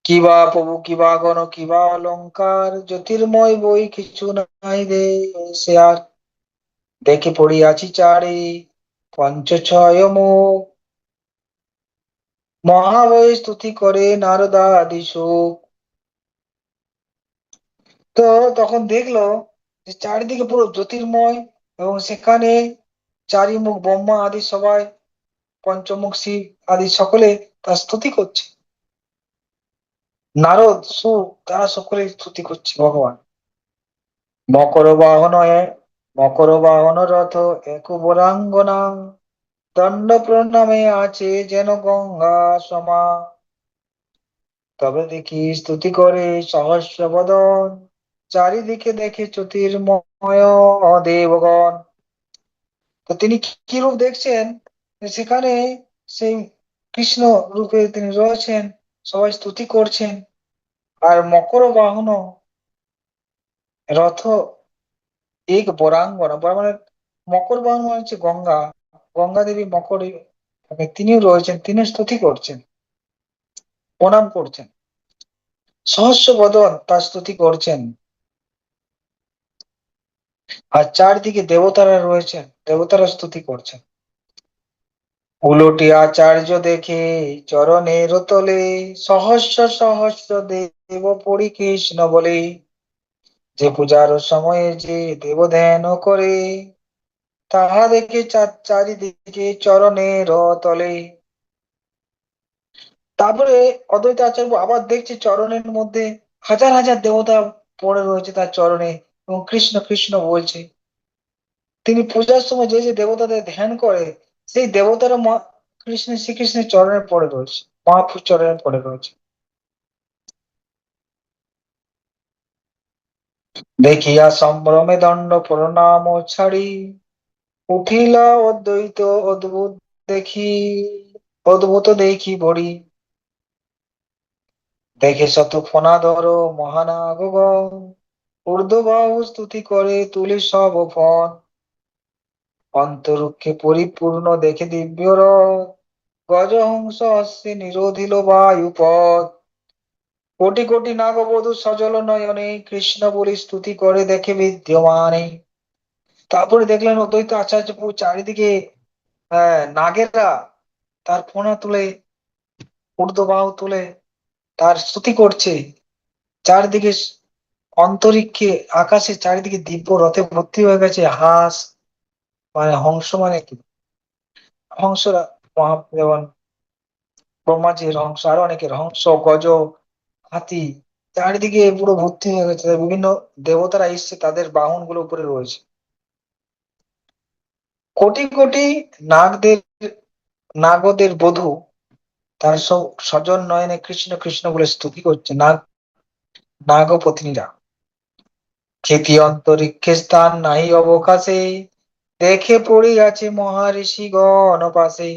কিবা প্রভু কিবা গণ কিবা অলংকার, জ্যোতির্ময় বই কিছু নাই রে সে আর। দেখে পড়িয়াছি চারি পঞ্চ ছয় মুখ, মহাবয় স্তুতি করে নারদাদি সুখ। তো তখন দেখলো যে চারিদিকে পুরো জ্যোতির্ময়, এবং সেখানে চারিমুখ ব্রহ্মা আদি সবাই, পঞ্চমুখ শিব আদি সকলে তার স্তুতি করছে। নারদ সুখ তারা সকলে স্তুতি করছে ভগবান। মকর বাহন মকর বাহন রথ এক বরাঙ্গনা, দণ্ড প্রণামে আছে যেন গঙ্গা সমা। তবে দেখি স্তুতি করে সহস্র বদন, চারিদিকে দেখে জ্যোতির্ময় দেবগণ। তো তিনি কি রূপ দেখছেন, সেখানে সেই কৃষ্ণ রূপে তিনি রয়েছেন, সবাই স্তুতি করছেন। আর মকর বাহন রথ এক বরাঙ্গনা, মানে মকর বাহন মানে হচ্ছে গঙ্গা, গঙ্গা দেবী মকরে তিনিও রয়েছেন, তিনি স্তুতি করছেন, প্রণাম করছেন। সহস্র বদন তার স্তুতি করছেন। আর চারদিকে দেবতারা রয়েছেন, দেবতারা স্তুতি করছেন। উলটি আচার্য দেখে চরণের তলে সহস্র সহস্র দেব পড়ি কৃষ্ণ বলে, যে পূজার সময়ে যে দেব ধ্যান করে, তাহা দেখে চারিদিকে চরণের তলে। তারপরে অদ্বৈত আচার্য আবার দেখছে চরণের মধ্যে হাজার হাজার দেবতা পড়ে রয়েছে তার চরণে, এবং কৃষ্ণ কৃষ্ণ বলছে। তিনি পূজার সময় যে যে দেবতাদের ধ্যান করে, সেই দেবতারা শ্রীকৃষ্ণের চরণে পড়ে রয়েছে, মহাপ্রভুর চরণে পড়ে রয়েছে। দেখিয়া সম্ভ্রমে দণ্ড প্রণাম ছাড়ি, উঠিলা অদ্বৈত অদ্ভুত দেখি, অদ্ভুত দেখি বড়ি। দেখে শত ফণাধর মহানাগগণ, ঊর্ধ্ববাহু স্তুতি করে তুলি সব ফণ। অন্তরুক্ষে পরিপূর্ণ দেখে দিব্য রথ, গজহংস অশ্বে নিরোধিল বায়ুপথ। কোটি কোটি নাগবধূ সজল নয়নে, কৃষ্ণ বলি স্তুতি করে দেখে বিদ্যমানে। তারপরে দেখলেন অদ্বৈত আচার্য প্রভু চারিদিকে নাগেরা তার ফণা তুলে, ঊর্ধ্ববাহু তুলে তার স্তুতি করছে। চারিদিকে অন্তরিক্ষে আকাশে চারিদিকে দিব্য রথে ভর্তি হয়ে গেছে হাঁস, মানে হংস, মানে কি হংসরা, যেমন ব্রহ্মাজির হংস, আরো অনেকের হংস, গজ, হাতি, চারিদিকে পুরো ভর্তি হয়ে গেছে। বিভিন্ন দেবতারা এসছে, তাদের বাহন গুলো উপরে রয়েছে। কোটি কোটি নাগদের, নাগদের বধূ তার সব সজন নয়নে কৃষ্ণ কৃষ্ণ বলে স্তুতি করছে, নাগপত্নীরা। ক্ষিতি অন্তরিক্ষে স্থান নাই অবকাশে, দেখে পড়ে আছে মহাঋষিগণ পাশে।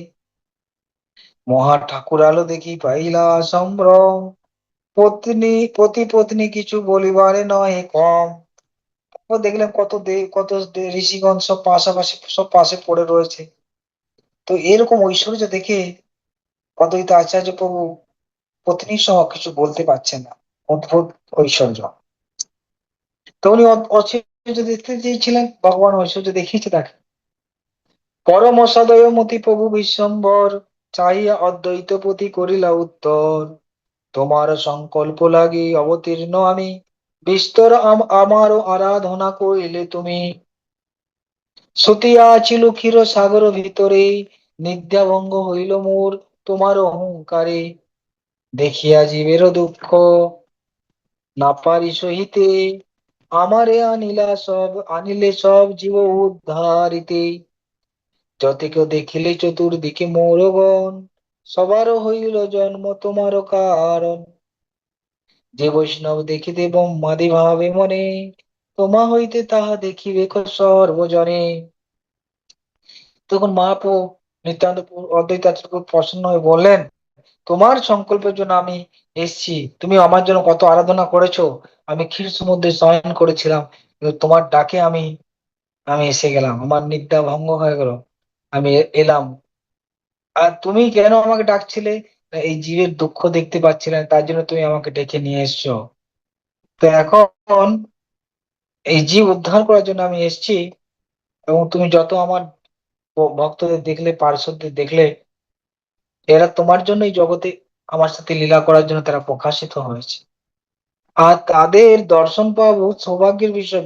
মহা ঠাকুর আলো দেখি পাইলা সম্ভ্রম, পতি পত্নী কিছু বলিবারে নয় কম। ও দেখলাম কত ঋষিগণ সব পাশাপাশি, সব পাশে পড়ে রয়েছে। তো এরকম ঐশ্বর্য দেখে অদ্বৈত আচার্য প্রভু পত্নী সহ কিছু বলতে পারছেন না। অদ্ভুত ঐশ্বর্য। তো উনি ঐশ্বর্য দেখতে চেয়েছিলেন, ভগবান ঐশ্বর্য দেখিয়েছে তাকে। পরম সদয় মতি প্রভু বিশ্বম্বর, চাহিয়া অদ্বৈত পতি করিলা উত্তর। তোমার সংকল্প লাগি অবতীর্ণ আমি, বিস্তর আমারও আরাধনা করিলে তুমি। সতিয়া ছিল ক্ষীর সাগর ভিতরে, নিদ্রাভঙ্গ হইল মোর তোমার অহংকারে। দেখিয়া জীবের দুঃখ না পারি সহিতে, আমারে আনিলে সব জীব উদ্ধারিতে। যতে কেউ দেখিলে চতুর্দিকে মোরগণ, সবার হইল জন্ম তোমার কারণ। যে বৈষ্ণব দেখিতে ব্রহ্মাদি ভাবে মনে, তোমা হইতে তাহা দেখিবে সর্বজনে। তখন মহাপ্রভু নিত্যানন্দ অদ্বৈত আচার্য প্রসন্ন হয়ে বললেন, তোমার সংকল্পের জন্য আমি এসেছি। তুমি আমার জন্য কত আরাধনা করেছো, আমি ক্ষীর সমুদ্রে শয়ন করেছিলাম, কিন্তু তোমার ডাকে আমি আমি এসে গেলাম, আমার নিদ্রা ভঙ্গ হয়ে গেল, আমি এলাম। আর তুমি কেন আমাকে ডাকছিলে? না, এই জীবের দুঃখ দেখতে পাচ্ছিলে না, তার জন্য তুমি আমাকে ডেকে নিয়ে এসছো। তো এখন এই জীব উদ্ধার করার জন্য আমি এসেছি, এবং তুমি যত আমার ভক্তদের দেখলে, পার্শ্বদের দেখলে, এরা তোমার জন্যই জগতে আমার সাথে লীলা করার জন্য তারা প্রকাশিত হয়েছে। আর তাদের দর্শন পাবো সৌভাগ্যের বিষয়।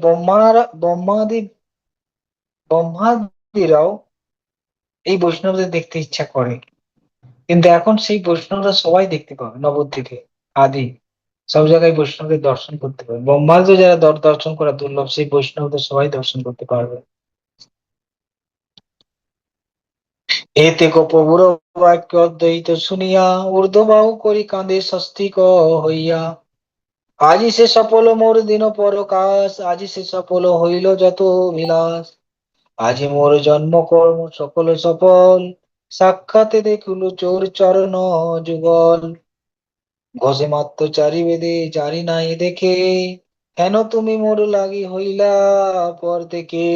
ব্রহ্মাদিরাও এই বৈষ্ণবদের দেখতে ইচ্ছা করে, কিন্তু এখন সেই বৈষ্ণবরা সবাই দেখতে পাবে। নবদ্বীপে আদি সব জায়গায় বৈষ্ণবদের দর্শন করতে পারবে। ব্রহ্মাদের যারা দর্শন করা দুর্লভ, সেই বৈষ্ণবদের সবাই দর্শন করতে পারবে। এতে প্রভুর বাক্য অদ্বৈত শুনিয়া, ঊর্ধ্ববাহু করি কাঁদে স্বস্তিক হইয়া। আজি সে সফল মোর দিন পরকাশ, আজি সে সফল হইল যত বিলাস। আজি মোর জন্ম কর্ম সকল সফল, সাক্ষাতে দেখুল চোর চরণ যুগল। ঘষে মাত্র চারি বেদে চারি নাই দেখে, হেন তুমি মোর লাগি হইলা পর থেকে।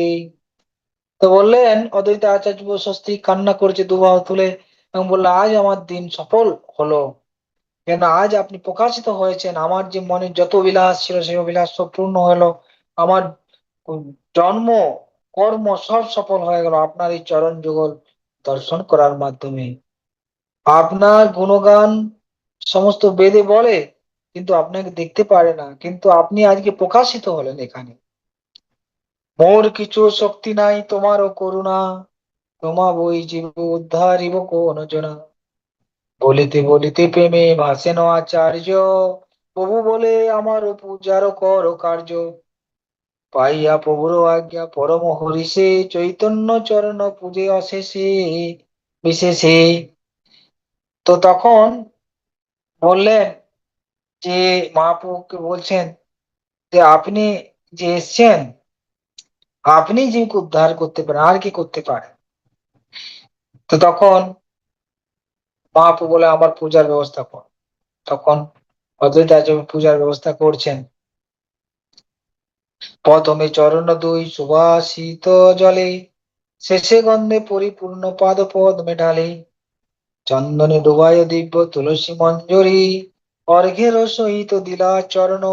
তো বললেন অদ্বৈত আচার্য স্বস্তি, কান্না করছে দুবাহু তুলে, এবং বললো আজ আমার দিন সফল হলো, কেন আজ আপনি প্রকাশিত হয়েছেন। আমার যে মনে যত বিলাস ছিল সেই বিলাস সব পূর্ণ হলো। আমার জন্ম কর্ম সব সফল হয়ে গেল আপনার এই চরণ যুগল দর্শন করার মাধ্যমে। আপনার গুণগান সমস্ত বেদে বলে, কিন্তু আপনাকে দেখতে পারে না, কিন্তু আপনি আজকে প্রকাশিত হলেন এখানে। মোর কিছু শক্তি নাই তোমারও করুণা, তোমা বই জীব উদ্ধারিব কোন জনা। বলিতে বলিতে প্রেমে ভাসেন আচার্য, প্রভু বলে আমার পূজার কর কার্য। পাইয়া প্রভুর আজ্ঞা পরম হরিষে, চৈতন্য চরণ পূজে অশেষে বিশেষে। তো তখন বললেন যে, মহাপ্রভুকে বলছেন যে আপনি যে এসছেন, আপনি জীবকে উদ্ধার করতে পারেন, আর কি করতে পারে। তো তখন মহাপ্রভু বলে আমার পূজার ব্যবস্থা কর। তখন অদ্বৈত আচার্য পূজার ব্যবস্থা করছেন। প্রথমে চরণ দুই সুবাসিত জলে, শেষে গন্ধে পরিপূর্ণ পাদ পদ্মে ঢালে। চন্দনে ডুবায় দিব্য তুলসী মঞ্জরি, অর্ঘ্যের সহিত দিলা চরণ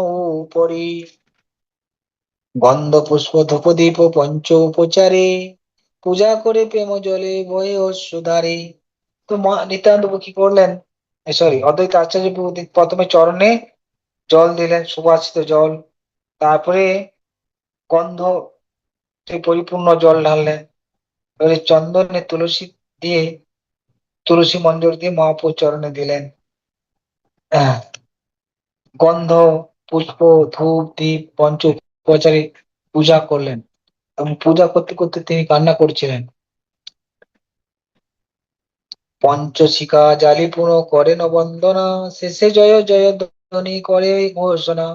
উপরি। গন্ধ পুষ্প ধূপ দীপ পঞ্চ উপচারে, পূজা করে প্রেম জলে বয়ে অশ্রুধারে। তো নিত্যানন্দ প্রভু কি করলেন, সরি অদ্বৈত আচার্য প্রভু প্রথমে চরণে জল দিলেন, সুবাসিত জল। তারপরে গন্ধ পরিপূর্ণ জল ঢাললেন। এবারে চন্দনে তুলসী দিয়ে, তুলসী মঞ্জুর দিয়ে মহাপ্রভুর চরণে দিলেন। আহ, গন্ধ পুষ্প ধূপ দীপ পঞ্চ উপচারে পূজা করলেন, এবং পূজা করতে করতে তিনি কান্না করছিলেন। পঞ্চশিখা জালি পুনঃ করেন বন্দনা, শেষে জয় জয় ধ্বনি করে ঘোষণা।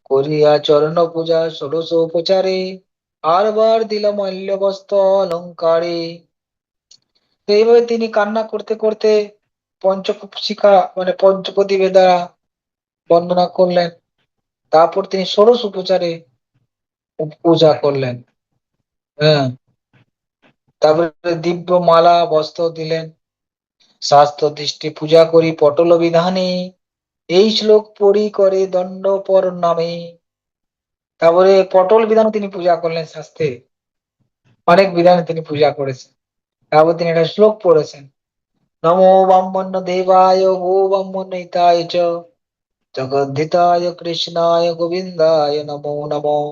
করিয়া চরণ পূজা ষোড়শ উপচারে, আর বার দিল মল্য বস্ত্র অলঙ্কারে। তো এইভাবে তিনি কান্না করতে করতে পঞ্চশিখা মানে পঞ্চপ্রদীপের দ্বারা বন্দনা করলেন। তারপর তিনি ষোড়শ উপচারে পূজা করলেন। হ্যাঁ, তারপরে দিব্য মালা বস্ত্র দিলেন। শাস্ত্র দৃষ্টি পূজা করি পটল বিধানে, এই শ্লোক পড়ি করে দণ্ড পর নামে। তারপরে পটল বিধান তিনি পূজা করলেন, শাস্ত্রে অনেক বিধানে তিনি পূজা করেছেন। তারপর তিনি একটা শ্লোক পড়েছেন, নমো ব্রাহ্মণ দেবায় গো ব্রাহ্মণ হিতায় চ, জগদ্ধিতায় কৃষ্ণায় গোবিন্দায় নমো নমঃ।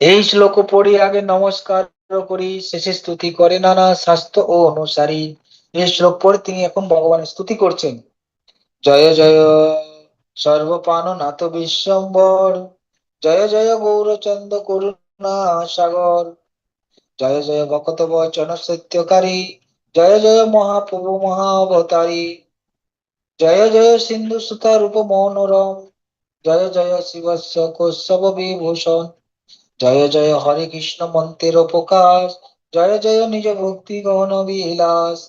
এই শ্লোক পড়ি আগে নমস্কার করি, শেষে স্তুতি করে নানা শাস্ত্র ও অনুসারী। এই শ্লোক পড়ে তিনি এখন ভগবানের স্তুতি করছেন। জয় জয় সর্বপ্রাণনাথ বিশ্বম্বর, জয় জয় গৌরচন্দ্র করুণা সাগর, জয় জয় ভকত বচন সত্যকারী, জয় জয় মহাপ্রভু মহাবতারী, জয় জয় সিন্ধু সুতা রূপ মনোরম, জয় জয় শিবস্য কৌশব বিভূষণ, জয় জয় হরে কৃষ্ণ মন্ত্রের প্রকাশ, জয় জয় নিজ ভক্তি গহন বিলাস,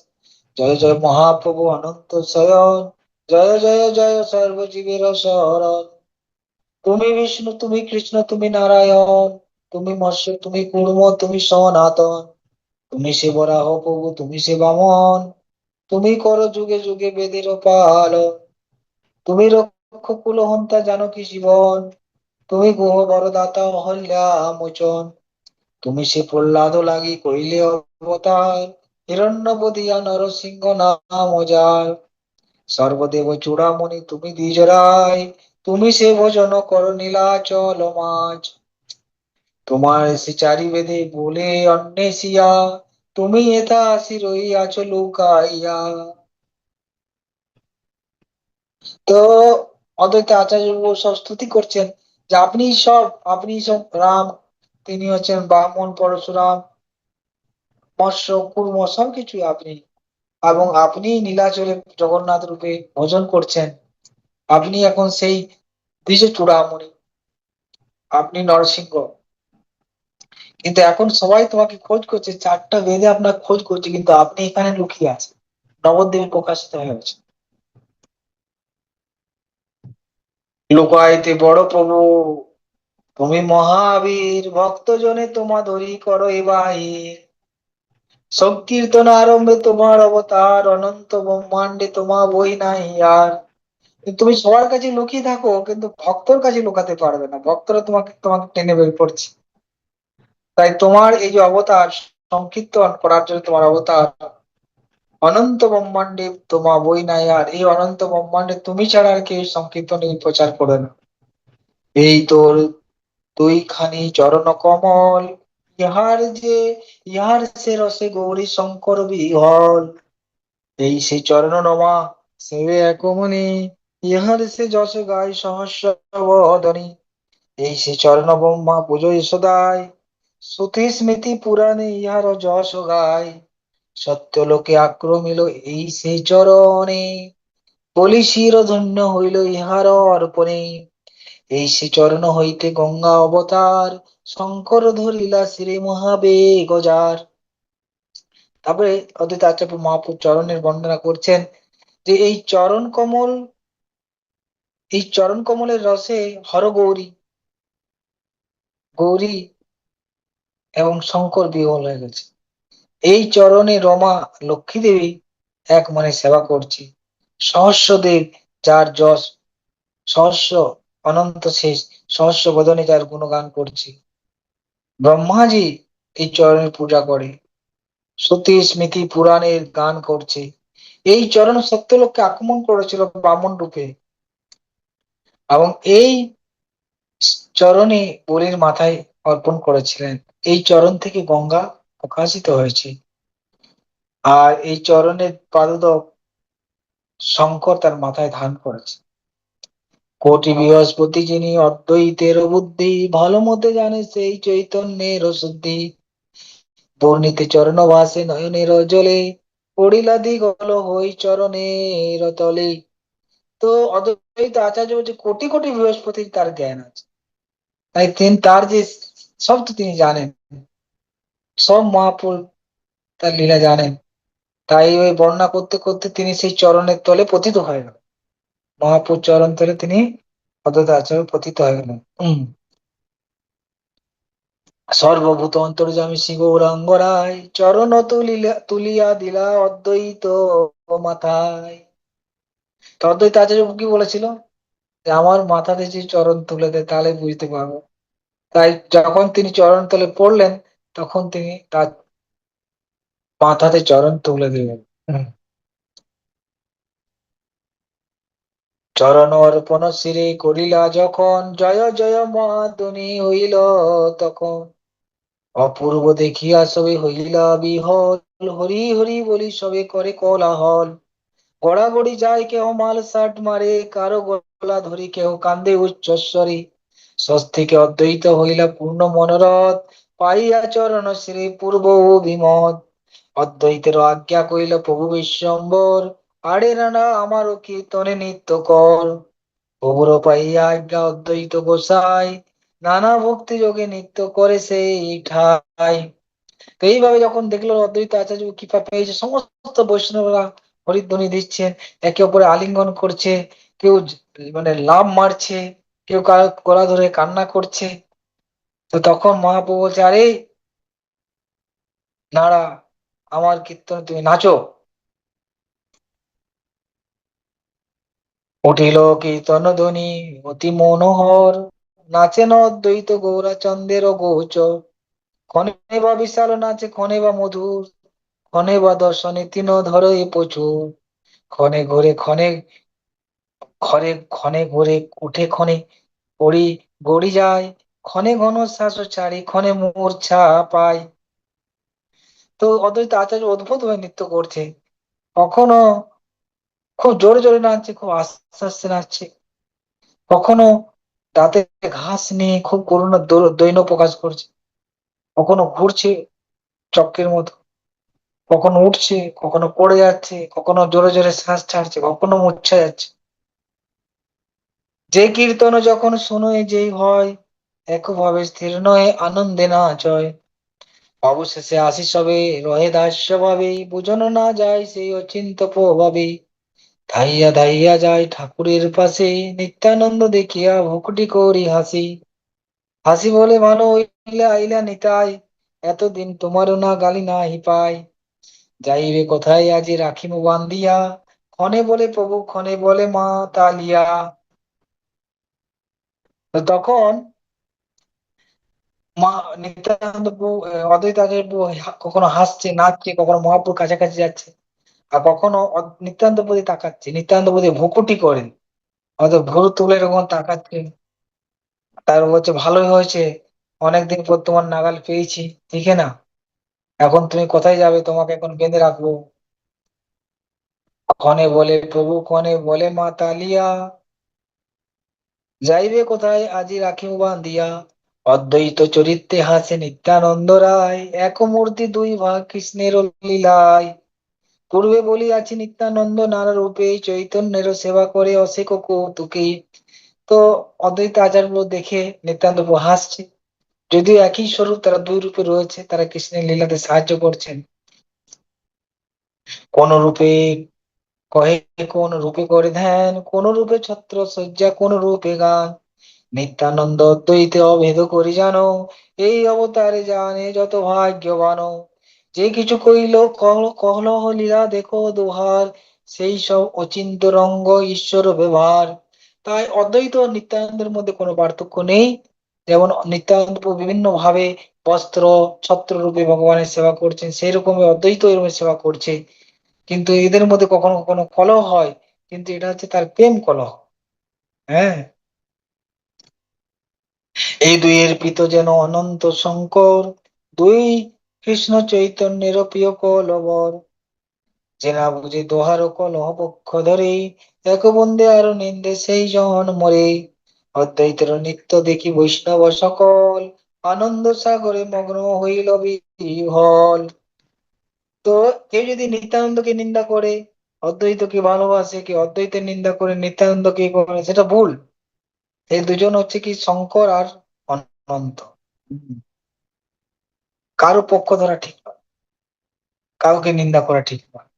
জয় জয় মহাপ্রভু অনন্ত শয়ন, জয় জয় জয় সর্বজীবের শরণ। তুমি বিষ্ণু তুমি কৃষ্ণ তুমি নারায়ণ, তুমি মৎস্য তুমি কুর্ম তুমি সনাতন, তুমি সে বরাহ প্রভু তুমি সে বামন, তুমি করো যুগে যুগে বেদের পালন। তুমি রক্ষ কুলহন্তা জানকী জীবন, তুমি গুহ বরদাতা অহল্যা মোচন, তুমি সে প্রহ্লাদ লাগি কইলে অবতার, হিরণ্যবধিয়া নরসিংহ নাম যার। সর্বদেব চূড়ামণি তুমি দ্বিজ রায়, তুমি সে ভোজন কর নীলাচল মাঝ। তোমার সে চারি বেদে বলে অন্বেষিয়া, তুমি এথা আসি রইয়াছ লুকাইয়া। তো অদ্বৈত আচার্য সব স্তুতি করছেন যে আপনি সব রাম, তিনি হচ্ছেন ব্রাহ্মণ পরশুরাম, মৎস্য কুর্ম সবকিছু আপনি, এবং আপনি নীলাচলে জগন্নাথ রূপে ভোজন করছেন। আপনি এখন সেই দ্বিজ চূড়ামণি, আপনি নরসিংহ। কিন্তু এখন সবাই তোমাকে খোঁজ করছে, চারটা বেদে আপনার খোঁজ করছে, কিন্তু আপনি এখানে লুকিয়ে আছেন, নবদ্বীপে প্রকাশিত হয়ে গেছে। লুকাইতে বড় প্রভু তুমি মহাবীর, ভক্ত জনে তোমা ধরি করো এবাহির। সংকীর্তন আরম্ভে তোমার অবতার, অনন্ত ব্রহ্মাণ্ডে তোমা বই নাই আর। তুমি সবার কাছে লুকিয়ে থাকো, কিন্তু ভক্তর কাছে লুকাতে পারবে না, ভক্তরা তোমাকে তোমাকে টেনে বের করছে। তাই তোমার এই যে অবতার, সংকীর্তন করার জন্য তোমার অবতার। অনন্ত ব্রহ্মাণ্ডে তোমা বই নাই আর, এই অনন্ত ব্রহ্মাণ্ডে তুমি ছাড়া আর কেউ সংকীর্তন প্রচার করে না। এই তোর দুইখানি চরণ কমল, ইহার যে ইহার সে রসে গৌরী শঙ্কর বিহল। এই সেই চরণ নমা সেবে একমনি, ইহার সে যশ গায় সহস্র বদনী। এই সেই চরণ ব্রহ্মা পুজো সদায়, শ্রুতি স্মৃতি পুরাণে ইহার যশ গায়। সত্য লোকে আক্রমিল এই সেই চরণে, বলি শির ধন্য হইল ইহার অর্পণে। এই সে চরণ হইতে গঙ্গা অবতার, শঙ্কর ধরিলা শ্রী মহাবেগ যার। তারপরে অদ্বৈত আচার্য মহাপুর চরণের বর্ণনা করছেন যে এই চরণ কমলের রসে হরগৌরী, গৌরী এবং শঙ্কর বিহল হয়ে গেছে। এই চরণে রমা লক্ষ্মী দেবী এক মনে সেবা করছে। সহস্রদেব যার যশ সহস্র অনন্ত শেষ, সহস্র বদনে যার গুণগান করছে। ব্রহ্মাজি এই চরণের পূজা করে, শ্রুতি স্মৃতি পুরাণের গান করছে। এই চরণ সত্যলোককে আক্রমণ করেছিল ব্রাহ্মণ রূপে, এবং এই চরণে বলির মাথায় অর্পণ করেছিলেন। এই চরণ থেকে গঙ্গা প্রকাশিত হয়েছে, আর এই চরণের পাদুদক শঙ্কর তার মাথায় ধারণ করেছে। কোটি বৃহস্পতি যিনি অদ্বৈতের বুদ্ধি, ভালো মতে জানে সেই চৈতন্যের শুদ্ধি। বর্ণিতে চরণ ভাসে নয়নের জলে, পড়িলা দিগল হই চরণের তলে। তো অদ্বৈত আচার্য বলছে কোটি কোটি বৃহস্পতির তার জ্ঞান আছে, তাই তিনি তার যে সব তো তিনি জানেন, সব মহাপুর তার লীলা জানেন। তাই ওই বর্ণনা করতে করতে তিনি সেই চরণের তলে পতিত হয়ে গেলেন। মহাপুর চরণ তলে তিনি অদ্বৈত আচার্য পতিত হয়ে গেলেন। সর্বভূত অন্তর্যামী শ্রী গৌরাঙ্গ রায়, চরণ তুলিয়া দিলা অদ্বৈত মাথায়। তো অদ্বৈত আচার্য কি বলেছিল, যে আমার মাথাতে যে চরণ তুলে দেয় তাহলে বুঝতে পারবো। তাই যখন তিনি চরণ তলে পড়লেন, তখন তিনি তার মাথাতে চরণ তুলে দিলেন। চরণ অর্পণ শিরে করিলা যখন, জয় জয় মহাধ্বনি হইল তখন। অপূর্ব দেখিয়া সবে হইলা বিহল, হরি হরি বলি সবে করে কোলাহল। গড়াগড়ি যায় কেহ মাল সাট মারে, কারো গলা ধরি কেহ কান্দে উচ্চস্বরে। স্বস্তিকে অদ্বৈত হইলা পূর্ণ মনোরথ, পাইয়া চরণ শ্রী পূর্ব অভিমত। অদ্বৈতের আজ্ঞা কইল প্রভু বিশ্বম্বর, আড়ে রানা আমারও কীর্তনে নিত্য কর। প্রভুর পাইয়া আজ্ঞা অদ্বৈত গোসাই, নানা ভক্তি যোগে নিত্য করে সেই ঠাই। তো এইভাবে যখন দেখলো অদ্বৈত আচার্য কৃপা পেয়েছে, সমস্ত বৈষ্ণবরা হরিধ্বনি দিচ্ছেন, একে অপরে আলিঙ্গন করছে, কেউ মানে লাফ মারছে, কেউ কারো গলা ধরে কান্না করছে। তো তখন মহাপ্রভু বলছে, আরে নাড়া, আমার কীর্তন তুমি নাচো। উঠিল কীর্তন ধ্বনি অতি মনোহর, নাচেন অদ্বৈত গৌরাচন্দ্রের গোচর। ক্ষণে বা বিশাল নাচে, ক্ষণে বা মধুর, ক্ষণে বা দর্শনে তিন ধরে প্রচুর। ক্ষণে ঘুরে ক্ষণে ঘরে ক্ষণে ঘুরে উঠে, ক্ষণে পড়ি গড়ি যায়, ক্ষণে ঘন শ্বাস ছাড়ি, ক্ষণে মূর্ছা পায়। তো অদ্বৈত আচার্য অদ্ভুত ভাবে নৃত্য করছে, কখনো খুব জোরে জোরে নাচছে, খুব আস্তে আস্তে নাচছে, কখনো দাঁতে ঘাস নিয়ে খুব করুণা দৈন্য প্রকাশ করছে, কখনো ঘুরছে চক্রের মতো, কখনো উঠছে, কখনো পড়ে যাচ্ছে, কখনো জোরে জোরে শ্বাস ছাড়ছে, কখনো মূর্ছা যাচ্ছে। যে কীর্তন যখন শুনোয় যেই হয়, একভাবে স্থির নয় আনন্দে না জয়। অবশেষে আসি সবে রহে দাস্য ভাবে, বুঝানো না যায় সেই অচিন্ত প্রভাবে। ধাইয়া ধাইয়া যায় ঠাকুরের পাশে, নিত্যানন্দ দেখিয়া ভকুটি করি হাসি। হাসি বলে ভালো হইলে আইলা নিতাই, এতদিন তোমারও না গালি নাহি পাই। যাইবে কোথায় আজি রাখিব বান্ধিয়া, ক্ষণে বলে প্রভু ক্ষণে বলে মা তালিয়া। তো তখন মা নিত্যানন্দ প্রভু অদ্বৈত আচার্য প্রভু কখনো হাসছে নাচছে, কখনো মহাপ্রভুর কাছাকাছি যাচ্ছে, আর কখনো নিত্যানন্দ প্রতি তাকাচ্ছে, নিত্যানন্দ প্রতি ভ্রুকুটি করেন, হয়তো ভ্রু তুলে এরকম তাকাচ্ছে। তার বলছে ভালোই হয়েছে, অনেকদিন পর তোমার নাগাল পেয়েছি, ঠিক না? এখন তুমি কোথায় যাবে, তোমাকে এখন বেঁধে রাখবো। ক্ষণে বলে প্রভু, ক্ষণে বলে মা তালিয়া, যাইবে কোথায় আজি রাখিব বাঁধিয়া। অদ্বৈত চরিত্রে হাসে নিত্যানন্দ রায়, এক মূর্তি দুই ভাগ কৃষ্ণের লীলায়। পূর্বে বলিয়াছি নিত্যানন্দ নানা রূপে, চৈতন্যের সেবা করে অসেক কৌতুকে। তো অদ্বৈত আচার্য দেখে নিত্যানন্দ প্রভু হাসছে, যদিও একই স্বরূপ, তারা দুই রূপে রয়েছে, তারা কৃষ্ণের লীলাতে সাহায্য করছেন। কোন রূপে কহে, কোন রূপে করে ধ্যান, কোন রূপে ছত্র সজ্জা, কোন রূপে গান। নিত্যানন্দ অদ্বৈতে অভেদ করি জানো, এই অবতারে জানে যত ভাগ্যবান। যে কিছু কইল কলহ লীলা দেখো দোহার, সেই সব অচিন্ত রঙ্গ ঈশ্বর ব্যবহার। তাই অদ্বৈত ও নিত্যানন্দের মধ্যে কোনো পার্থক্য নেই। যেমন নিত্যানন্দ প্রভু বিভিন্ন ভাবে বস্ত্র ছত্র রূপে ভগবানের সেবা করছেন, সেই রকমই অদ্বৈত এরকম সেবা করছে। কিন্তু এদের মধ্যে কখনো কখনো কলহ হয়, কিন্তু এটা হচ্ছে তার প্রেম কলহ। হ্যাঁ, এই দুইয়ের পিত যেন অনন্ত শঙ্কর, দুই কৃষ্ণ চৈতন্যের প্রিয় কলবর। যে না বুঝে দোহার কলহ পক্ষ ধরে, এক বন্দে আরো নিন্দে সেই জন মরে। অদ্বৈতের নিত্য দেখি বৈষ্ণব সকল, আনন্দ সাগরে মগ্ন হইল বিহল। তো কেউ যদি নিত্যানন্দকে নিন্দা করে, অদ্বৈতকে ভালোবাসে, কি অদ্বৈতের নিন্দা করে নিত্যানন্দকে করে, সেটা ভুল। এই দুজন হচ্ছে কি শঙ্কর আর অনন্ত। হুম। কারো পক্ষ ধরা ঠিক নয়, কাউকে নিন্দা করা ঠিক নয়।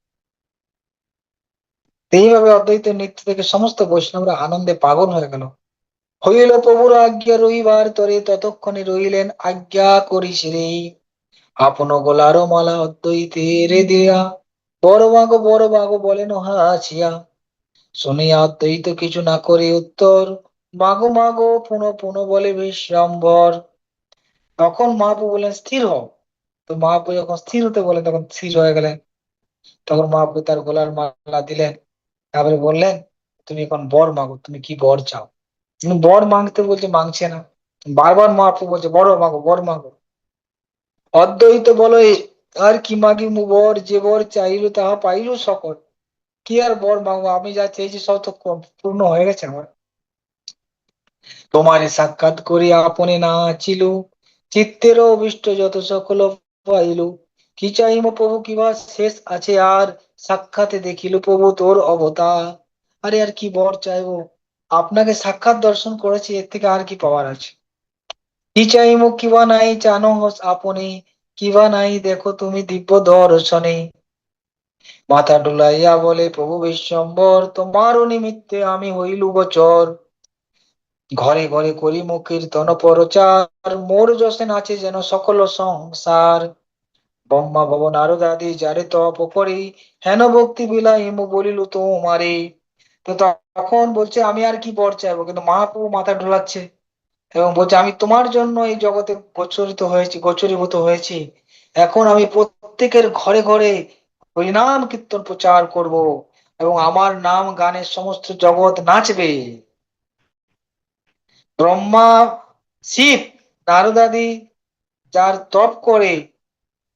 এইভাবে অদ্বৈত নৃত্য থেকে সমস্ত বৈষ্ণবরা আনন্দে পাগল হয়ে গেল। হইল প্রভুর আজ্ঞা রইবার তরে, ততক্ষণে রইলেন আজ্ঞা করিস রে। আপন গলার মালা অদ্বৈতে রে দিয়া, বড় মাগো বলেন হাসিয়া। শুনিয়া অদ্বৈত কিছু না করে উত্তর, মাগো মাগো পুনঃ পুনঃ বলে বিশ্বম্বর। তখন মহাপ্রভু বললেন স্থির হও। তো মহাপ্রভু যখন স্থির হতে বলেন তখন স্থির হয়ে গেলেন। তখন মহাপ্রভু তার গলার মালা দিলেন, তারপরে বললেন তুমি এখন বর মাগো, তুমি কি বর চাও। তুমি বর মাগতে বলছে, মাগছে না, বারবার মহাপ্রভু বলছে বড় মাগো বর মাগো। অদ্বৈত বলো আর কি মাগি মু বর, যে বর চাইল তাহা পাইল সকল। কি আর বর মাগো, আমি যা চেয়েছি সব তো পূর্ণ হয়ে গেছে আমার। তোমারে সাক্ষাৎ করি আপনে না ছিল, চিত্তের অভিষ্ট যত সকল পাইল। কি চাহিম প্রভু, কিবা শেষ আছে আর, সাক্ষাতে দেখিল প্রভু তোর অবতার। আরে আর কি বর চাইবো, আপনাকে সাক্ষাৎ দর্শন করেছি, এর থেকে আর কি পাওয়ার আছে। কি চাহিম কিবা নাই জানো হস আপনি, কিবা নাই দেখো তুমি দিব্য দর্শনে। মাথা ডুলাইয়া বলে প্রভু বিশ্বম্বর, তোমারও নিমিত্তে আমি হইলু গোচর। ঘরে ঘরে করি কীর্তন প্রচার, মোর যশে নাচে যেন সকল সংসার। ব্রহ্মা ভব নারদ আদি যারে তপ করি, হেন ভক্তি বিলাই হিমু বলিল তোমারে। তো তখন বলছে আমি আর কি বর চাইবো, কিন্তু মহাপ্রভু মাথা ডোলাচ্ছে এবং বলছে আমি তোমার জন্য এই জগতে গোচরিত হয়েছি, গোচরীভূত হয়েছি। এখন আমি প্রত্যেকের ঘরে ঘরে হরিনাম কীর্তন প্রচার করব, এবং আমার নাম গানে সমস্ত জগৎ নাচবে। ব্রহ্মা, শিব, নারদাদি যার তপ করে,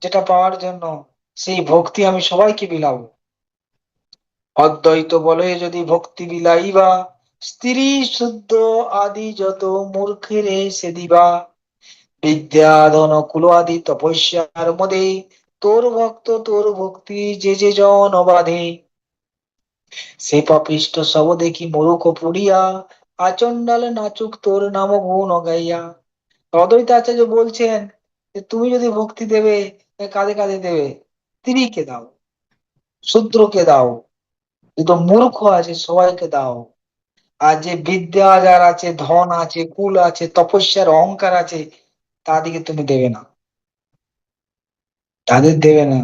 যেটা পাওয়ার জন্য, সেই ভক্তি আমি সবাইকে বিলাবো। অদ্বৈত বলে যদি ভক্তি বিলাইবা, স্ত্রী শুদ্ধ আদি যত মূর্খেরে সে দিবা। বিদ্যা ধন কুল আদি তপস্যার মধ্যে, তোর ভক্ত তোর ভক্তি যে যে জন অবাধে। সে পাপিষ্ট সব দেখি মূর্খ পুড়িয়া, আচন্ডাল নাচুক তোর নাম গুণ গাইয়া। অদ্বৈত আচার্য বলছেন যে তুমি যদি ভক্তি দেবে, কাঁধে কাঁধে দেবে, স্ত্রীকে দাও, শূদ্রকে দাও, যত মূর্খ আছে সবাইকে দাও। আর যে বিদ্যা যার আছে, ধন আছে, কুল আছে, তপস্যার অহংকার আছে, তাদেরকে তুমি দেবে না, তাদের দেবে না।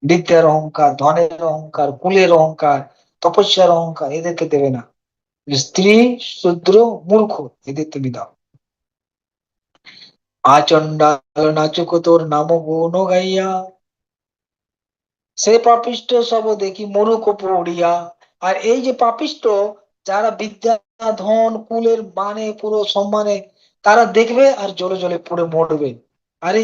বিদ্যার অহংকার, ধনের অহংকার, কুলের অহংকার, তপস্যার অহংকার, এদেরকে দেবে না। স্ত্রী, শূদ্র, মূর্খ, এদের তুমি দাও। আচণ্ডাল নাচুক তোর নাম গুণ গাইয়া, সে পাপিষ্ঠ সব দেখি মরুক পড়িয়া। আর এই যে পাপিষ্ঠ, যারা বিদ্যা ধন কুলের মানে পুরো সম্মানে, তারা দেখবে আর জ্বলে জ্বলে পুড়ে মরবে। আরে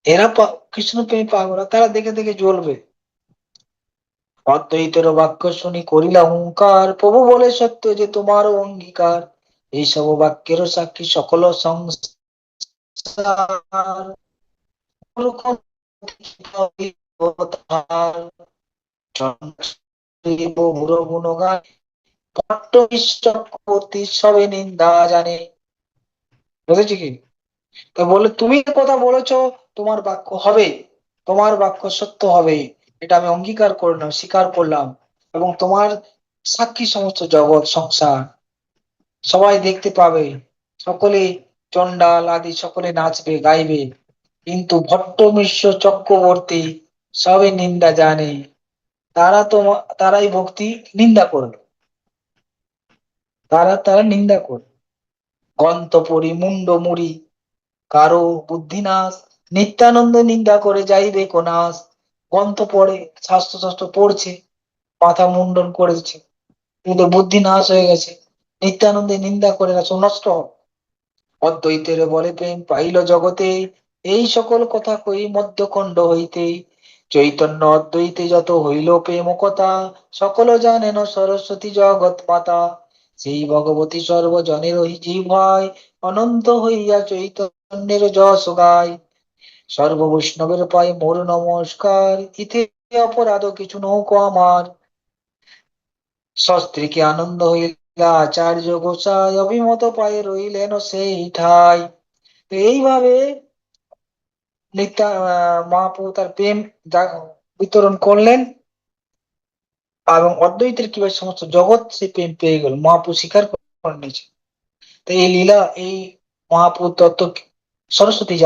এরা কৃষ্ণ প্রেমী পাগলা, তারা দেখে দেখে জ্বলবে। অদ্বৈতের বাক্য শুনি করিলা হুঙ্কার, প্রভু বলে সত্য যে তোমারও অঙ্গীকার। এইসব বাক্যের সাক্ষী সকল সংসার, গুণগান পট্ট চক্রবর্তী সবে নিন্দা জানে। বুঝেছি কি? তো বলে তুমি যে কথা বলেছো, তোমার বাক্য হবে, তোমার বাক্য সত্য হবে, এটা আমি অঙ্গীকার করলাম, স্বীকার করলাম। এবং তোমার সাক্ষী সমস্ত জগৎ সংসার সবাই দেখতে পাবে, সকলে চন্ডাল আদি সকলে নাচবে গাইবে, কিন্তু ভট্ট মিশ্র চক্রবর্তী সবে নিন্দা জানে। তারাই ভক্তি নিন্দা করলো, তারা নিন্দা করলো। গন্তপরি মুন্ড মুড়ি কারো বুদ্ধিনাশ, নিত্যানন্দ নিন্দা করে যাইবে কোনাস। গ্রন্থ পড়ে, শাস্ত্র শাস্ত্র পড়ছে, মাথা মুন্ডন করেছে, কিন্তু বুদ্ধি নাশ হয়ে গেছে, নিত্যানন্দে নিন্দা করে না, নষ্ট হবে। অদ্বৈতের বলে প্রেম পাইল জগতে, এই সকল কথা কই মধ্যখণ্ড হইতে। চৈতন্য অদ্বৈতে যত হইল প্রেম কথা, সকল জানেন সরস্বতী জগৎ মাতা। সেই ভগবতী সর্বজনের জিভায়, অনন্ত হইয়া চৈতন্যের যশ গায়। সর্ব বৈষ্ণবের পায়ে মোর নমস্কার, ইথে অপরাধ কিছু নৌকো আমার। সস্ত্রীকে আনন্দ হইলা আচার্য গোসাই, অভিমত পায়ে রইলেন সেই ঠাই। তো এইভাবে মহাপ্রভু তার প্রেম বিতরণ করলেন, এবং অদ্বৈতের কিভাবে সমস্ত জগৎ সে প্রেম পেয়ে গেল, মহাপ্রভু স্বীকার করে নিয়েছে। তো এই লীলা, এই মহাপ্রভু তত্ত্ব সরস্বতী